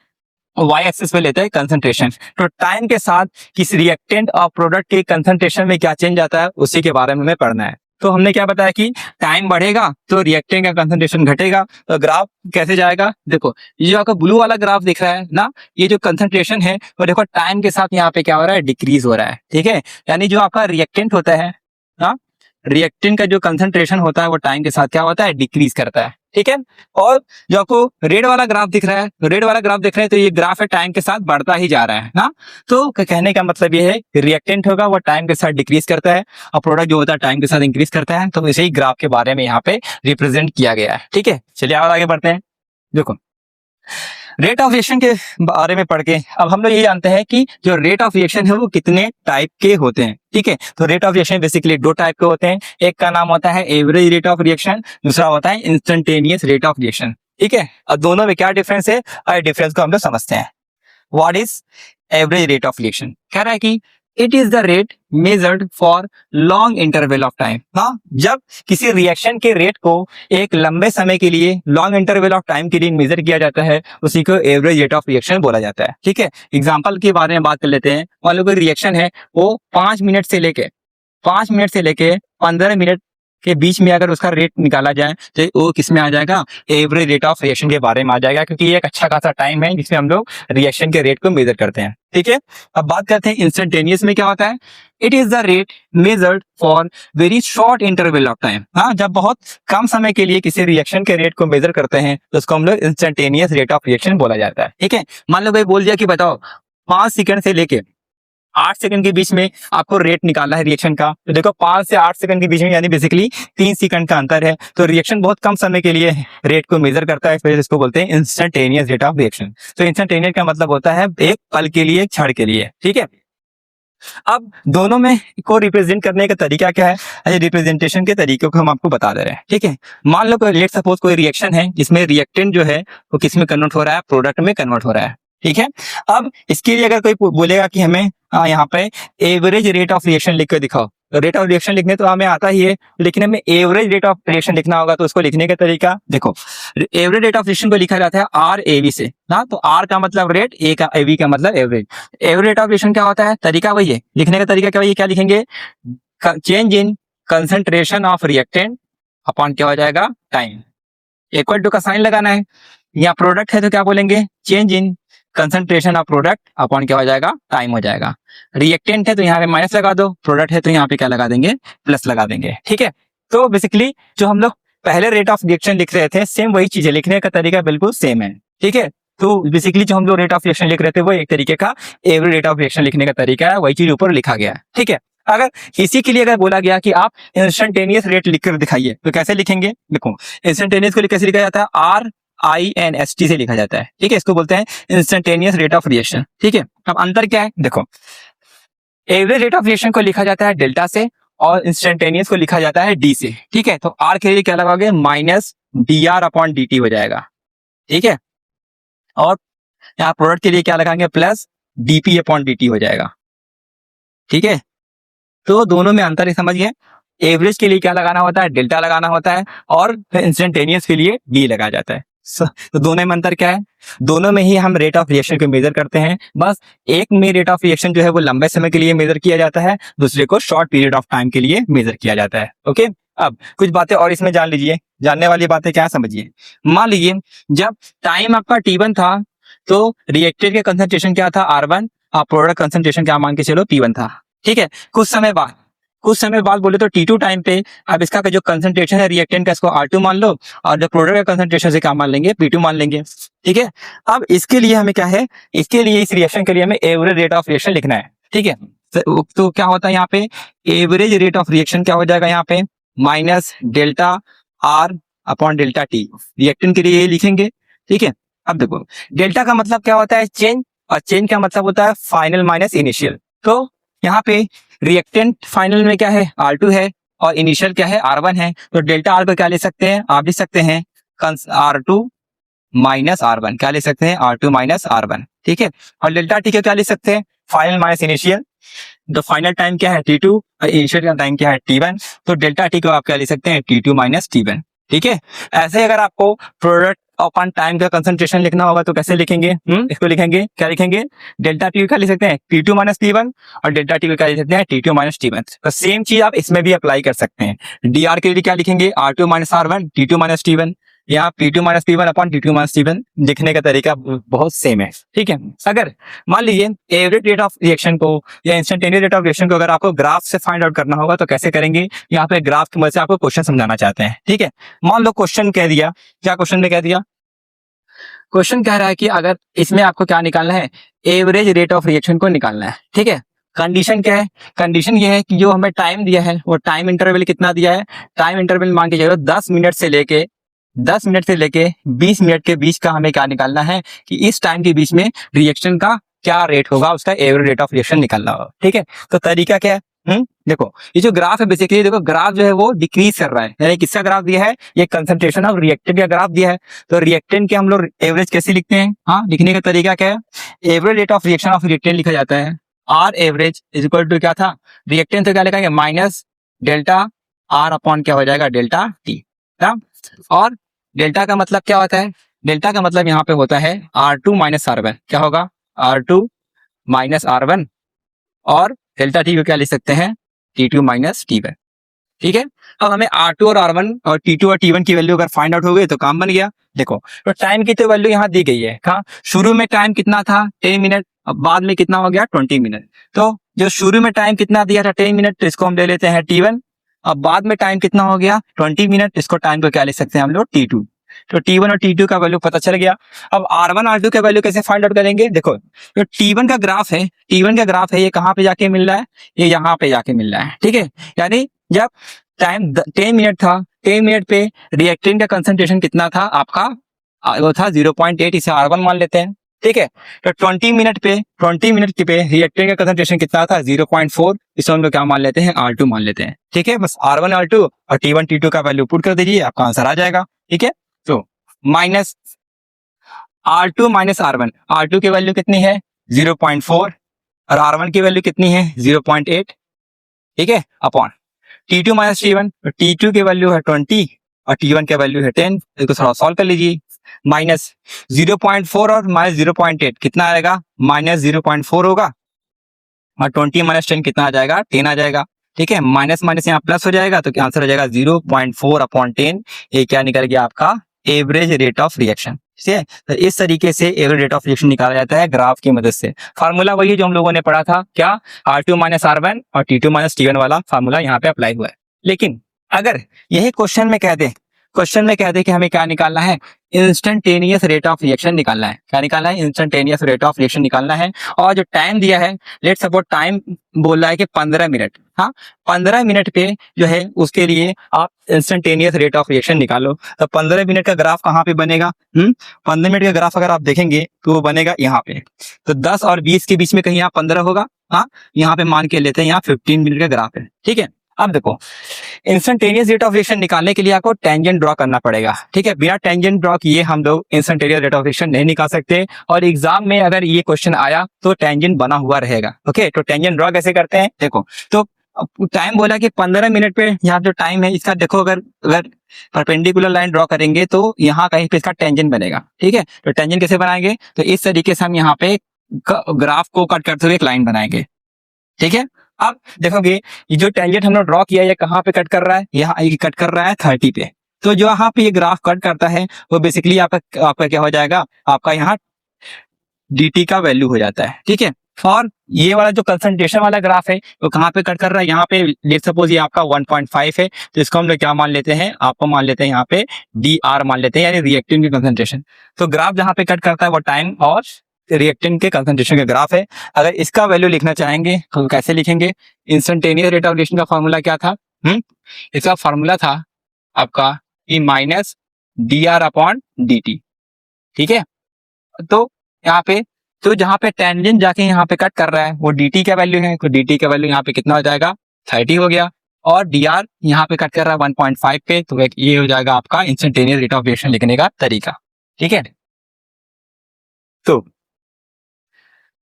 और वाई एक्सिस पे लेते हैं कंसंट्रेशन, तो टाइम के साथ किस रिएक्टेंट और प्रोडक्ट के कंसंट्रेशन में क्या चेंज आता है उसी के बारे में हमें पढ़ना है। तो हमने क्या बताया कि टाइम बढ़ेगा तो रिएक्टेंट का कंसंट्रेशन घटेगा, तो ग्राफ कैसे जाएगा, देखो ये जो आपका ब्लू वाला ग्राफ दिख रहा है ना, ये जो कंसंट्रेशन है वो देखो टाइम के साथ यहाँ पे क्या हो रहा है, डिक्रीज हो रहा है। ठीक है, यानी जो आपका रिएक्टेंट होता है ना, रिएक्टेंट का जो कंसंट्रेशन होता है वो टाइम के साथ क्या होता है, डिक्रीज करता है। ठीक है, और जो आपको रेड वाला ग्राफ दिख रहा है, रेड वाला ग्राफ देख रहे हैं, तो ये ग्राफ है टाइम के साथ बढ़ता ही जा रहा है ना, तो कहने का मतलब ये है रिएक्टेंट होगा वो टाइम के साथ डिक्रीज करता है, और प्रोडक्ट जो होता है टाइम के साथ इंक्रीज करता है, तो इसे ही ग्राफ के बारे में यहाँ पे रिप्रेजेंट किया गया है। ठीक है, चलिए और आगे बढ़ते हैं। देखो रेट ऑफ रिएक्शन के बारे में पढ़ के अब हम लोग ये जानते हैं कि जो रेट ऑफ रिएक्शन है वो कितने टाइप के होते हैं। ठीक है, तो रेट ऑफ रिएक्शन बेसिकली दो टाइप के होते हैं, एक का नाम होता है एवरेज रेट ऑफ रिएक्शन, दूसरा होता है इंस्टेंटेनियस रेट ऑफ रिएक्शन। ठीक है, अब दोनों में क्या डिफरेंस है, और डिफरेंस को हम लोग समझते हैं। What is average rate of reaction, कह रहा है कि it is the rate measured for long interval of time. हाँ, जब किसी रिएक्शन के रेट को एक लंबे समय के लिए, लॉन्ग इंटरवल ऑफ टाइम के लिए मेजर किया जाता है, उसी को एवरेज रेट ऑफ रिएक्शन बोला जाता है। ठीक है, एग्जांपल के बारे में बात कर लेते हैं। मान लो कोई रिएक्शन है वो 5 मिनट से लेके 15 मिनट के बीच में अगर उसका रेट निकाला जाए तो वो किस में आ जाएगा, एवरेज रेट ऑफ रिएक्शन के बारे में आ जाएगा, क्योंकि ये एक अच्छा खासा टाइम है जिसमें हम लोग रिएक्शन के रेट को मेजर करते हैं। ठीक है, अब बात करते हैं इंस्टेंटेनियस में क्या होता है। It is the rate measured for very short interval of time. हाँ, जब बहुत कम समय के लिए किसी रिएक्शन के रेट को मेजर करते हैं तो उसको हम लोग इंस्टेंटेनियस रेट ऑफ रिएक्शन बोला जाता है। ठीक है, मान लो भाई बोल दिया कि बताओ 5 सेकंड से लेके 8 सेकंड के बीच में आपको रेट निकालना है रिएक्शन का, तो देखो 5 से 8 सेकंड के बीच में यानी बेसिकली 3 सेकंड का अंतर है, तो रिएक्शन बहुत कम समय के लिए रेट को मेजर करता है, फिर इसको बोलते हैं इंस्टेंटेनियस रेट ऑफ रिएक्शन। तो इंस्टेंटेनियस का मतलब होता है एक पल के लिए, एक क्षण के लिए। ठीक है, अब दोनों में को रिप्रेजेंट करने का तरीका क्या है, रिप्रेजेंटेशन के तरीकों को हम आपको बता दे रहे हैं। ठीक है, मान लो कोई लेट सपोज कोई रिएक्शन है जिसमें रिएक्टेंट जो है वो किस में कन्वर्ट हो रहा है, प्रोडक्ट में कन्वर्ट हो रहा है। ठीक है, अब इसके लिए अगर कोई बोलेगा कि हमें यहाँ पे एवरेज रेट ऑफ रिएक्शन लिख के दिखाओ, तो रेट ऑफ रिएक्शन लिखने तो हमें आता ही है, लेकिन हमें एवरेज रेट ऑफ रिएक्शन लिखना होगा। तो उसको लिखने का तरीका देखो, एवरेज रेट ऑफ रिएक्शन को लिखा जाता है आर ए वी से ना, तो आर का मतलब रेट, ए का वी का मतलब average. Average rate of reaction क्या होता है, तरीका वही है, लिखने का तरीका क्या वही, क्या लिखेंगे, change in concentration of reactant upon क्या हो जाएगा, टाइम। इक्वल टू का साइन लगाना है, यहाँ प्रोडक्ट है तो क्या बोलेंगे, change in concentration of product upon क्या हो जाएगा, टाइम हो जाएगा। रिएक्टेंट है तो यहाँ पे माइनस लगा दो, प्रोडक्ट है तो यहाँ पे क्या लगा देंगे, प्लस लगा देंगे। ठीक है, तो बेसिकली जो हम लोग पहले रेट ऑफ रिएक्शन लिख रहे थे, सेम वही चीज है, लिखने का तरीका बिल्कुल सेम है। ठीक है, तो बेसिकली जो हम लोग रेट ऑफ रिएक्शन लिख रहे थे वो एक तरीके का एवरेज रेट ऑफ रिएक्शन लिखने का तरीका है, वही चीज ऊपर लिखा गया है। ठीक है, अगर इसी के लिए अगर बोला गया कि आप इंस्टेंटेनियस रेट लिखकर दिखाइए तो कैसे लिखेंगे, देखो इंस्टेंटेनियस को कैसे लिखा जाता है, RINST से लिखा जाता है। ठीक है, इसको बोलते हैं इंस्टेंटेनियस रेट ऑफ रिएक्शन। ठीक है, अब अंतर क्या है, देखो एवरेज रेट ऑफ रिएक्शन को लिखा जाता है डेल्टा से और इंस्टेंटेनियस को लिखा जाता है डी से। ठीक है, तो आर के लिए क्या लगाओगे, माइनस DR अपॉन DT हो जाएगा। ठीक है, और यहाँ प्रोडक्ट के लिए क्या लगाएंगे, प्लस DP अपॉन DT हो जाएगा। ठीक है, तो दोनों में अंतर ही समझिए, एवरेज के लिए क्या लगाना होता है, डेल्टा लगाना होता है, और इंस्टेंटेनियस के लिए डी लगाया जाता है। तो दोनों में अंतर क्या है, दोनों में ही हम रेट ऑफ रिएक्शन को मेजर करते हैं, बस एक में रेट ऑफ रिएक्शन जो है वो लंबे समय के लिए मेजर किया जाता है, दूसरे को शॉर्ट पीरियड ऑफ टाइम के लिए मेजर किया जाता है। ओके, अब कुछ बातें और इसमें जान लीजिए, जानने वाली बातें क्या समझिए। मान लीजिए जब टाइम आपका T1 था तो रिएक्टेंट के कंसंट्रेशन क्या था, R1, आप प्रोडक्ट कंसंट्रेशन क्या मान के चलो P1 था। ठीक है, कुछ समय बाद बोले तो T2 टाइम पे अब इसका जो कंसंट्रेशन है रिएक्टेंट का, इसको R2 मान लो, और जो प्रोडक्ट का कंसंट्रेशन से क्या मान लेंगे, P2 मान लेंगे। ठीक है, अब इसके लिए हमें क्या है, इसके लिए इस रिएक्शन के लिए हमें एवरेज रेट ऑफ रिएक्शन लिखना है। ठीक है, तो क्या होता है यहाँ पे, एवरेज रेट ऑफ रिएक्शन क्या हो जाएगा यहाँ पे, minus delta R upon delta T, reactant के लिए ये लिखेंगे। ठीक है, अब देखो डेल्टा का मतलब क्या होता है, चेंज, और चेंज का मतलब होता है फाइनल माइनस इनिशियल। तो यहाँ पे रिएक्टेंट फाइनल में क्या है, R2 है, और इनिशियल क्या है, R1 है, तो डेल्टा R को क्या ले सकते हैं, आप लिख सकते हैं R2 माइनस R1, क्या ले सकते हैं, R2 माइनस R1। ठीक है, और डेल्टा T को क्या ले सकते हैं, फाइनल माइनस इनिशियल, तो फाइनल टाइम क्या है T2 और इनिशियल का टाइम क्या है T1, तो डेल्टा T को आप क्या ले सकते हैं, T2 माइनस T1। ठीक है, ऐसे अगर आपको प्रोडक्ट अपॉन टाइम का कंसंट्रेशन लिखना होगा तो कैसे लिखेंगे, इसको लिखेंगे, क्या लिखेंगे, डेल्टा T क्या लिख सकते हैं, T2 माइनस T1, और डेल्टा T क्या लिख सकते हैं, T2 माइनस T1। तो सेम चीज आप इसमें भी अप्लाई कर सकते हैं। DR के लिए क्या लिखेंगे, R2 minus R1, T2 minus T1, यहाँ P2 minus P1 upon T2 minus T1, लिखने का तरीका बहुत सेम है। ठीक है, अगर मान लीजिए एवरेज रेट ऑफ रिएक्शन को या इंस्टेंटेनियस रेट ऑफ रिएक्शन को अगर आपको ग्राफ से फाइंड आउट करना होगा तो कैसे करेंगे, यहाँ पे ग्राफ की मदद से आपको क्वेश्चन समझाना चाहते हैं। ठीक है, मान लो क्वेश्चन कह दिया, क्या क्वेश्चन में कह दिया, क्वेश्चन कह रहा है कि अगर इसमें आपको क्या निकालना है, एवरेज रेट ऑफ रिएक्शन को निकालना है। ठीक है, कंडीशन क्या है, कंडीशन ये है कि जो हमें टाइम दिया है वो टाइम इंटरवल कितना दिया है, टाइम इंटरवल मान के चलो 10 मिनट से लेके 20 मिनट के बीच का हमें क्या निकालना है, कि इस टाइम के बीच में रिएक्शन का क्या रेट होगा, उसका एवरेज रेट ऑफ रिएक्शन निकालना होगा। ठीक है, तो तरीका क्या है, देखो ये जो ग्राफ है बेसिकली, देखो ग्राफ जो है वो डिक्रीज कर रहा है, यानी किसका ग्राफ दिया है, ये कंसंट्रेशन ऑफ रिएक्टेंट का ग्राफ दिया है। तो रिएक्टेंट के हम लोग एवरेज कैसे लिखते हैं, हाँ लिखने का तरीका क्या है, average rate of reaction of reactant लिखा जाता है, R average is equal to क्या था, रिएक्टेंट तो क्या लिखेंगे, माइनस डेल्टा R अपॉन क्या हो जाएगा, डेल्टा T। और डेल्टा का मतलब क्या होता है, डेल्टा का मतलब यहाँ पे होता है R2 माइनस R1, क्या होगा, R2 माइनस R1, और डेल्टा T को क्या लिख सकते हैं, T2 माइनस T1। ठीक है, अब हमें R2 और R1 और T2 और T1 की वैल्यू अगर फाइंड आउट हो गई तो काम बन गया। देखो तो टाइम की तो वैल्यू यहाँ दी गई है, कहाँ, शुरू में टाइम कितना था 10 मिनट, अब बाद में कितना हो गया 20 मिनट। तो जो शुरू में टाइम कितना दिया था 10 मिनट, तो इसको हम ले लेते हैं T1, अब बाद में टाइम कितना हो गया 20 मिनट, इसको टाइम को क्या लिख सकते हैं हम लोग, T2। तो T1 और T2 का वैल्यू पता चल गया। अब R1 R2 का वैल्यू कैसे फाइंड आउट करेंगे, देखो जो T1 का ग्राफ है, ये कहाँ पे जाके मिल रहा है, ये यहाँ पे जाके मिल रहा है। ठीक है, यानी जब टाइम 10 मिनट था, 10 मिनट पे रिएक्टेंट का कंसंट्रेशन कितना था आपका, वो था 0.8, इसे R1 मान लेते हैं। ठीक है। तो 20 मिनट पे रिएक्टेंट का कंसंट्रेशन कितना था 0.4, इसको हम लोग क्या मान लेते हैं R2 मान लेते हैं। ठीक है, बस R1 R2 और T1 T2 का वैल्यू पुट कर दीजिए, आपका आंसर आ जाएगा। ठीक है, तो माइनस R2 माइनस R1 की वैल्यू कितनी है 0.4 और R1 की वैल्यू कितनी है 0.8। ठीक है, upon T2 minus T1, T2 की वैल्यू है 20 और T1 की वैल्यू है 10। इसको थोड़ा सॉल्व कर लीजिए। माइनस 0.4 और माइनस 0.8 कितना आएगा, माइनस 0.4 होगा और 20 माइनस 10 कितना आ जाएगा, 10 आ जाएगा। ठीक है, माइनस माइनस यहाँ प्लस हो जाएगा तो आंसर हो जाएगा 0.4 अपॉन 10। ये क्या निकल गया आपका, एवरेज रेट ऑफ रिएक्शन। ठीक है, तो इस तरीके से एवरेज रेट ऑफ रिएक्शन निकाला जाता है ग्राफ की मदद से। फार्मूला वही है जो हम लोगों ने पढ़ा था, क्या, R2 माइनस R1 और T2 माइनस T1 वाला फार्मूला यहाँ पे अप्लाई हुआ है। लेकिन अगर यही क्वेश्चन में कह दे कि हमें क्या निकालना है, इंस्टेंटेनियस रेट ऑफ रिएक्शन निकालना है। क्या निकालना है, इंस्टेंटेनियस रेट ऑफ रिएक्शन निकालना है। और जो टाइम दिया है, लेट्स सपोज टाइम बोल रहा है कि 15 मिनट, हाँ 15 मिनट पे जो है उसके लिए आप इंस्टेंटेनियस रेट ऑफ रिएक्शन निकालो। तो 15 मिनट का ग्राफ कहाँ पे बनेगा, 15 मिनट का ग्राफ अगर आप देखेंगे तो वो बनेगा यहाँ पे। तो 10 और 20 के बीच में कहीं यहाँ 15 होगा, हाँ यहाँ पे मान के लेते हैं यहाँ 15 मिनट का ग्राफ है। ठीक है, अब देखो इंस्टेंटेनियस रेट ऑफ रिएक्शन निकालने के लिए आपको टेंजेंट ड्रॉ करना पड़ेगा। ठीक है, बिना टेंजेंट ड्रॉ किए हम लोग इंस्टेंटेनियस रेट ऑफ रिएक्शन नहीं निकाल सकते। और एग्जाम में अगर ये क्वेश्चन आया तो टेंजेंट बना हुआ रहेगा। ओके, तो टेंजेंट ड्रॉ कैसे करते हैं, देखो तो टाइम बोला कि 15 मिनट पे यहाँ जो टाइम है इसका देखो, अगर परपेंडिकुलर लाइन ड्रॉ करेंगे तो यहाँ कहीं पे इसका टेंजेंट बनेगा। ठीक है, तो टेंजेंट कैसे बनाएंगे, तो इस तरीके से हम यहाँ पे ग्राफ को कट करते हुए एक लाइन बनाएंगे। ठीक है, अब देखोगे ये जो टेंजेंट हमने ड्रॉ किया ये कहाँ पे कट कर रहा है, यहाँ कट कर रहा है 30 पे। तो जो यहाँ पे ये ग्राफ कट करता है वो बेसिकली आपका क्या हो जाएगा, आपका यहाँ dt का वैल्यू हो जाता है। ठीक है, और ये वाला जो कंसंट्रेशन वाला ग्राफ है वो कहाँ पे कट कर रहा है, यहाँ पे लेट सपोज ये आपका 1.5 है, तो इसको हम लोग क्या मान लेते हैं, आपको मान लेते हैं यहाँ पे dr मान लेते हैं, यानी रिएक्टेंट की कंसंट्रेशन। तो ग्राफ जहाँ पे कट करता है वो टाइम और रिएक्टेंट के कंसंट्रेशन का ग्राफ है। अगर इसका वैल्यू लिखना चाहेंगे तो कैसे लिखेंगे, इंस्टेंटेनियस रेट ऑफ रिएक्शन का फॉर्मूला क्या था, इसका फॉर्मूला था आपका E minus dr upon dt। ठीक है, तो यहाँ पे तो जहाँ पे टेंजेंट जाके यहाँ पे कट कर रहा है वो dt का वैल्यू है, तो dt का वैल्यू यहाँ पे कितना हो जाएगा 30 हो गया। और dr यहाँ पे कट कर रहा है 1.5 पे, तो ये हो जाएगा आपका इंस्टेंटेनियस रेट ऑफ रिएक्शन लिखने का तरीका। ठीक है, तो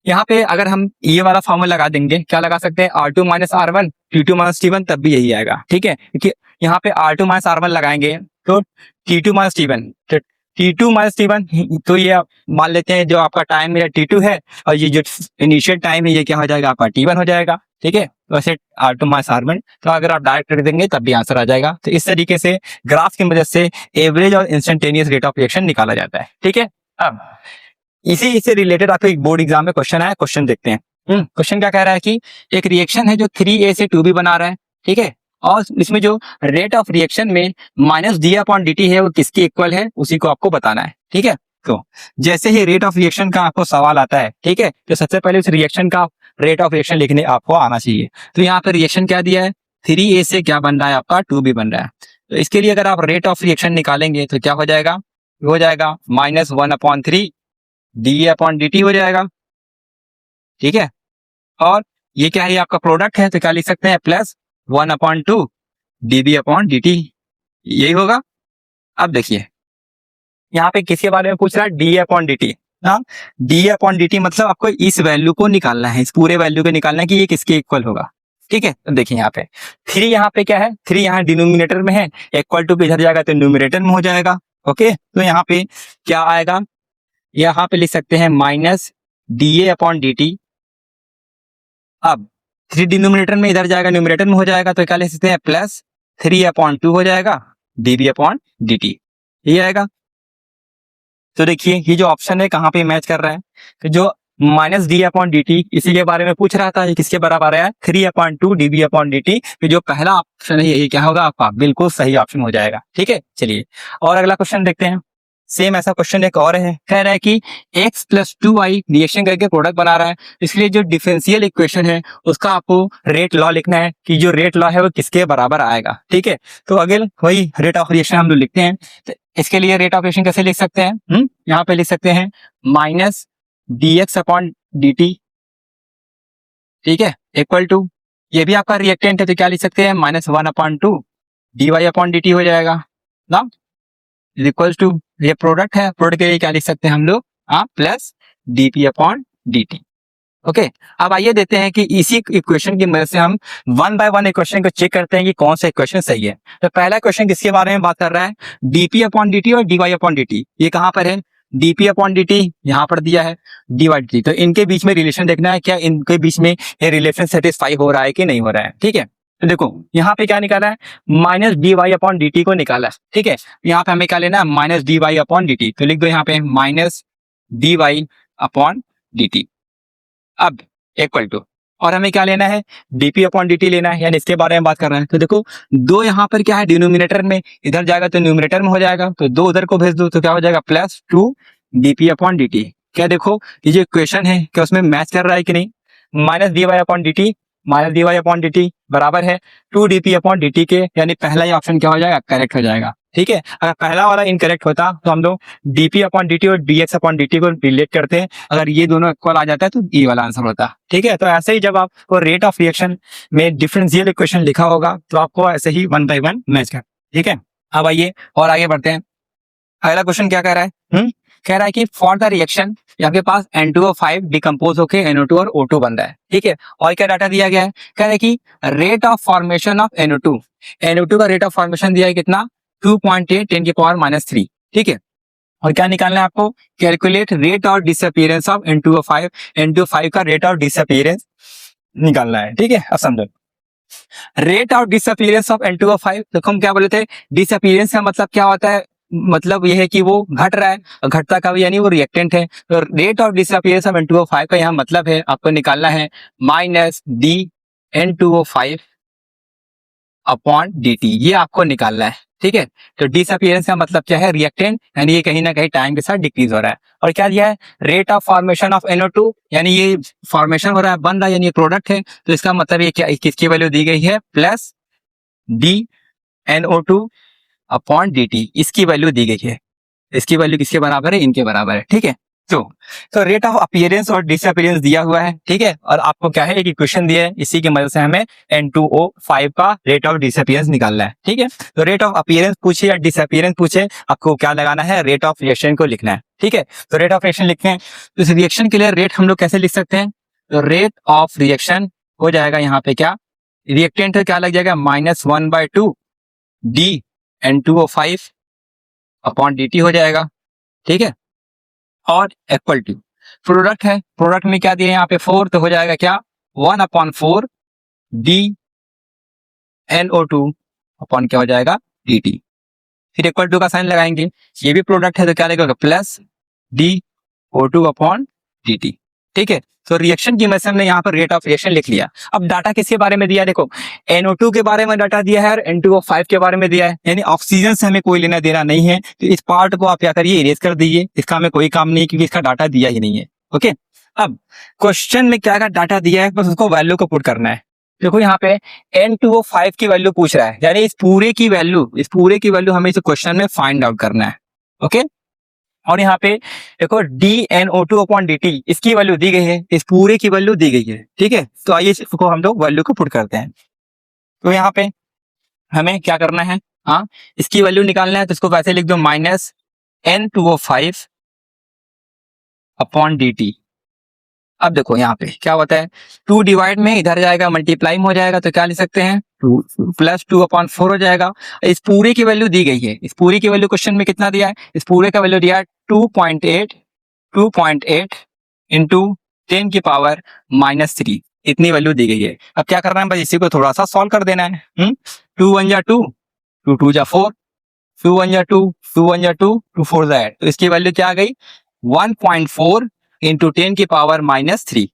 यहाँ पे अगर हम ये वाला फॉर्मूला लगा देंगे, क्या लगा सकते हैं, R2 minus R1 T2 minus T1, तब भी यही आएगा। ठीक है, क्योंकि यहाँ पे R2 माइनस R1 लगाएंगे तो T2 माइनस T1, तो T2 माइनस T1, तो ये मान लेते हैं जो आपका टाइम मेरा T2 है और ये जो इनिशियल टाइम है ये क्या हो जाएगा, आपका T1 हो जाएगा। ठीक है, वैसे R2 माइनस R1, तो अगर आप डायरेक्ट कर देंगे तब भी आंसर आ जाएगा। तो इस तरीके से ग्राफ की मदद से एवरेज और इंस्टेंटेनियस रेट ऑफ रिएक्शन निकाला जाता है। ठीक है, अब इसी से रिलेटेड आपको एक बोर्ड एग्जाम में क्वेश्चन आया, क्वेश्चन देखते हैं। क्वेश्चन क्या कह रहा है कि एक रिएक्शन है जो 3A से 2B बना रहा है। ठीक है, और इसमें जो रेट ऑफ रिएक्शन में माइनस डी अपॉन dt है वो किसके इक्वल है, उसी को आपको बताना है। ठीक है, तो जैसे ही रेट ऑफ रिएक्शन का आपको सवाल आता है, ठीक है, तो सबसे पहले उस रिएक्शन का रेट ऑफ रिएक्शन लिखने आपको आना चाहिए। तो यहाँ पर रिएक्शन क्या दिया है, 3A से क्या बन रहा है, आपका 2B बन रहा है। तो इसके लिए अगर आप रेट ऑफ रिएक्शन निकालेंगे तो क्या हो जाएगा, हो जाएगा -1/3 डी अपॉन dt हो जाएगा। ठीक है, और ये क्या है, आपका प्रोडक्ट है, तो क्या लिख सकते हैं, +1/2 dB अपॉन dt, यही होगा। अब देखिए यहाँ पे किसके बारे में पूछ रहा है, d अपॉन dt। हाँ, d अपॉन dt मतलब आपको इस वैल्यू को निकालना है, इस पूरे वैल्यू को निकालना है कि ये किसके इक्वल होगा। ठीक है, तो देखिए यहाँ पे 3 यहाँ पे क्या है, 3 यहाँ डिनोमिनेटर में है, इक्वल टू पे इधर जाएगा तो न्यूमरेटर में हो जाएगा। ओके, तो यहाँ पे क्या आएगा, यहाँ पे लिख सकते हैं -dA अपॉन dt। अब 3 डिनोमिनेटर में इधर जाएगा न्यूमरेटर में हो जाएगा, तो क्या लिख सकते हैं, +3/2 हो जाएगा dB अपॉन dt, ये आएगा। तो देखिए ये जो ऑप्शन है कहाँ पे मैच कर रहा है, तो जो -d अपॉन dt इसी के बारे में पूछ रहा था, ये किसके बराबर है, 3/2 dB अपॉन dt। तो जो पहला ऑप्शन है यही क्या होगा, आपका बिल्कुल सही ऑप्शन हो जाएगा। ठीक है, चलिए और अगला क्वेश्चन देखते हैं। सेम ऐसा क्वेश्चन एक और है, कह रहा है कि x + 2y रिएक्शन करके प्रोडक्ट बना रहा है, इसलिए जो डिफरेंशियल इक्वेशन है उसका आपको रेट लॉ लिखना है कि जो रेट लॉ है वो किसके बराबर आएगा। ठीक है, तो अगेन वही रेट ऑफ रिएक्शन हम लोग लिखते हैं। तो इसके लिए रेट ऑफ रिएक्शन कैसे लिख सकते हैं, यहाँ पे लिख सकते हैं dx अपॉन dt, ठीक है, इक्वल टू, ये भी आपका रिएक्टेंट है तो क्या लिख सकते हैं, -1/2 dy अपॉन dt हो जाएगा ना, इक्वल टू, ये प्रोडक्ट है, प्रोडक्ट के लिए क्या लिख सकते हैं हम लोग, plus dp upon dt। Okay, अब आइए देते हैं कि इसी इक्वेशन की मदद से हम वन बाय वन इक्वेशन को चेक करते हैं कि कौन सा इक्वेशन सही है। तो पहला क्वेश्चन किसके बारे में बात कर रहा है, dp अपॉन dt और dy अपॉन dt। ये कहाँ पर है, dp अपॉन dt यहाँ पर दिया है, dy dt, तो इनके बीच में रिलेशन देखना है, क्या इनके बीच में ये रिलेशन सेटिस्फाई हो रहा है कि नहीं हो रहा है। ठीक है, तो देखो यहाँ पे क्या निकाला है, minus D Y upon D T को निकाला है। ठीक है, यहाँ पे हमें क्या लेना है, minus D Y upon D T, तो लिख दो यहाँ पे minus D Y upon D T. अब इक्वल टू, और हमें क्या लेना है, dp अपॉन dt लेना है, यानी इसके बारे में बात कर रहे हैं। तो देखो दो यहाँ पर क्या है, डिनोमिनेटर में, इधर जाएगा तो न्यूमिनेटर में हो जाएगा, तो दो उधर को भेज दो तो क्या हो जाएगा, प्लस 2 dp अपॉन dt। क्या देखो ये जो इक्वेशन है क्या उसमें मैच कर रहा है कि नहीं, minus D Y upon D T minus D Y upon D T बराबर है 2 dp अपॉन dt के, यानी पहला ही ऑप्शन क्या हो जाएगा, करेक्ट हो जाएगा। ठीक है, अगर पहला वाला इनकरेक्ट होता तो हम लोग dp अपॉन dt और dx अपॉन dt को रिलेट करते हैं, अगर ये दोनों इक्वल आ जाता है तो ये वाला आंसर होता। ठीक है, तो ऐसे ही जब आपको रेट ऑफ रिएक्शन में डिफरेंशियल इक्वेशन लिखा होगा तो आपको ऐसे ही वन बाय वन मैच कर। ठीक है, अब आइए और आगे बढ़ते हैं। अगला क्वेश्चन क्या कह रहा है, कह रहा है कि फॉर द रिएक्शन आपके पास N2O5 डिकम्पोज होके NO2 और O2 बन रहा है। ठीक है, और क्या डाटा दिया गया है, कह रहा है कि rate of formation of NO2 का रेट ऑफ फॉर्मेशन दिया है कितना, 2.8 10 की पावर -3। ठीक है, और क्या निकालना है आपको, calculate rate of disappearance of N2O5 का रेट ऑफ डिसअपीयरेंस निकालना है। ठीक है, अब समझो rate of disappearance of N2O5, तो हम क्या बोले थे, डिसअपीयरेंस का मतलब क्या होता है, मतलब यह है कि वो घट रहा है, घटता का भी यानी वो रिएक्टेंट है। तो rate of disappearance of N2O5 का यहाँ मतलब है आपको निकालना है minus D N2O5 upon dt, ये आपको निकालना है। ठीक है, तो डिसअपीयरेंस का मतलब क्या है, रिएक्टेंट, यानी ये कहीं ना कहीं टाइम के साथ डिक्रीज हो रहा है। और क्या दिया है, rate of formation of NO2, यानी ये फॉर्मेशन हो रहा है, बन रहा है, यानी ये प्रोडक्ट है, तो इसका मतलब ये क्या, किसकी वैल्यू दी गई है, plus D NO2 upon dt, इसकी वैल्यू दी गई है। इसकी वैल्यू किसके बराबर है, इनके बराबर है। ठीक है, तो रेट ऑफ अपीयरेंस और डिसअपीयरेंस दिया हुआ है। ठीक है, और आपको क्या है, एक इक्वेशन दिया है, इसी की मदद से हमें N2O5 का रेट ऑफ डिसअपीयरेंस निकालना है। ठीक है, तो रेट ऑफ अपीयरेंस पूछे या डिसअपीयरेंस पूछे, आपको क्या लगाना है, रेट ऑफ रिएक्शन को लिखना है। ठीक है, तो रेट ऑफ रिएक्शन लिखते हैं, तो इस रिएक्शन के लिए रेट हम लोग कैसे लिख सकते हैं, तो रेट ऑफ रिएक्शन हो जाएगा यहाँ पे क्या, रिएक्टेंट क्या लग जाएगा, -1/2 डी N2O5 अपॉन dt हो जाएगा। ठीक है, और इक्वल टू प्रोडक्ट है, प्रोडक्ट में क्या दिया है यहाँ पे 4, तो हो जाएगा क्या, 1/4 डी NO2 अपॉन क्या हो जाएगा, dt। फिर इक्वल टू का साइन लगाएंगे, ये भी प्रोडक्ट है तो क्या लगेगा, plus D O2 upon dt। ठीक है, तो रिएक्शन की मदद से हमने यहाँ पर रेट ऑफ रिएक्शन लिख लिया। अब डाटा किसके बारे में दिया है, देखो NO2 के बारे में डाटा दिया है और N2O5 के बारे में दिया है, यानी ऑक्सीजन से हमें कोई लेना देना नहीं है, तो इस पार्ट को आप क्या करिए, इरेज कर दीजिए, इसका हमें कोई काम नहीं क्योंकि इसका डाटा दिया ही नहीं है। ओके, अब क्वेश्चन में क्या क्या डाटा दिया है, बस उसको वैल्यू को पुट करना है। देखो यहाँ पे N2O5 की वैल्यू पूछ रहा है, यानी इस पूरे की वैल्यू हमें इस क्वेश्चन में फाइंड आउट करना है। ओके, और यहाँ पे देखो DNO2 अपॉन dt, इसकी वैल्यू दी गई है, इस पूरे की वैल्यू दी गई है। ठीक है, तो आइए इसको हम लोग वैल्यू को पुट करते हैं। तो यहाँ पे हमें क्या करना है, इसकी वैल्यू निकालना है, तो इसको वैसे लिख दो -N2O5 अपॉन dt। अब देखो यहाँ पे क्या होता है, 2 डिवाइड में इधर जाएगा मल्टीप्लाई में हो जाएगा, तो क्या लिख सकते हैं, 2 प्लस 2/4 हो जाएगा। इस पूरे की वैल्यू दी गई है, इस पूरी की वैल्यू क्वेश्चन में कितना दिया है, इस पूरे का वैल्यू दिया है 2.8 इंटू 10 की पावर -3, इतनी वैल्यू दी गई है। अब क्या करना है, बस इसी को थोड़ा सा सॉल्व कर देना है। 2 1 जा 2, 2 2 जा 4, 2 1 जा 2, 2 1 जा 2, 2 4 जा 8, तो इसकी वैल्यू क्या आ गई, 1.4 इंटू 10 की पावर -3।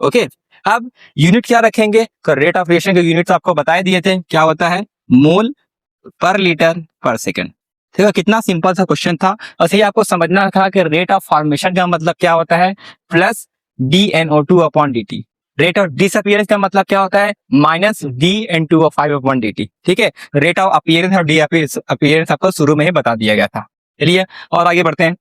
ओके, अब यूनिट क्या रखेंगे, तो रेट ऑफ रिएक्शन के यूनिट आपको बताए दिए थे, क्या होता है, मोल पर लीटर पर सेकंड। ठीक है, कितना सिंपल सा क्वेश्चन था। और सही आपको समझना था कि रेट ऑफ फॉर्मेशन का मतलब क्या होता है, plus DNO2 upon dt। Rate of disappearance का मतलब क्या होता है, माइनस DN2O5 अपॉन dt। ठीक है, रेट ऑफ अपीयरेंस और डिसअपीयरेंस आपको शुरू में ही बता दिया गया था। चलिए और आगे बढ़ते हैं।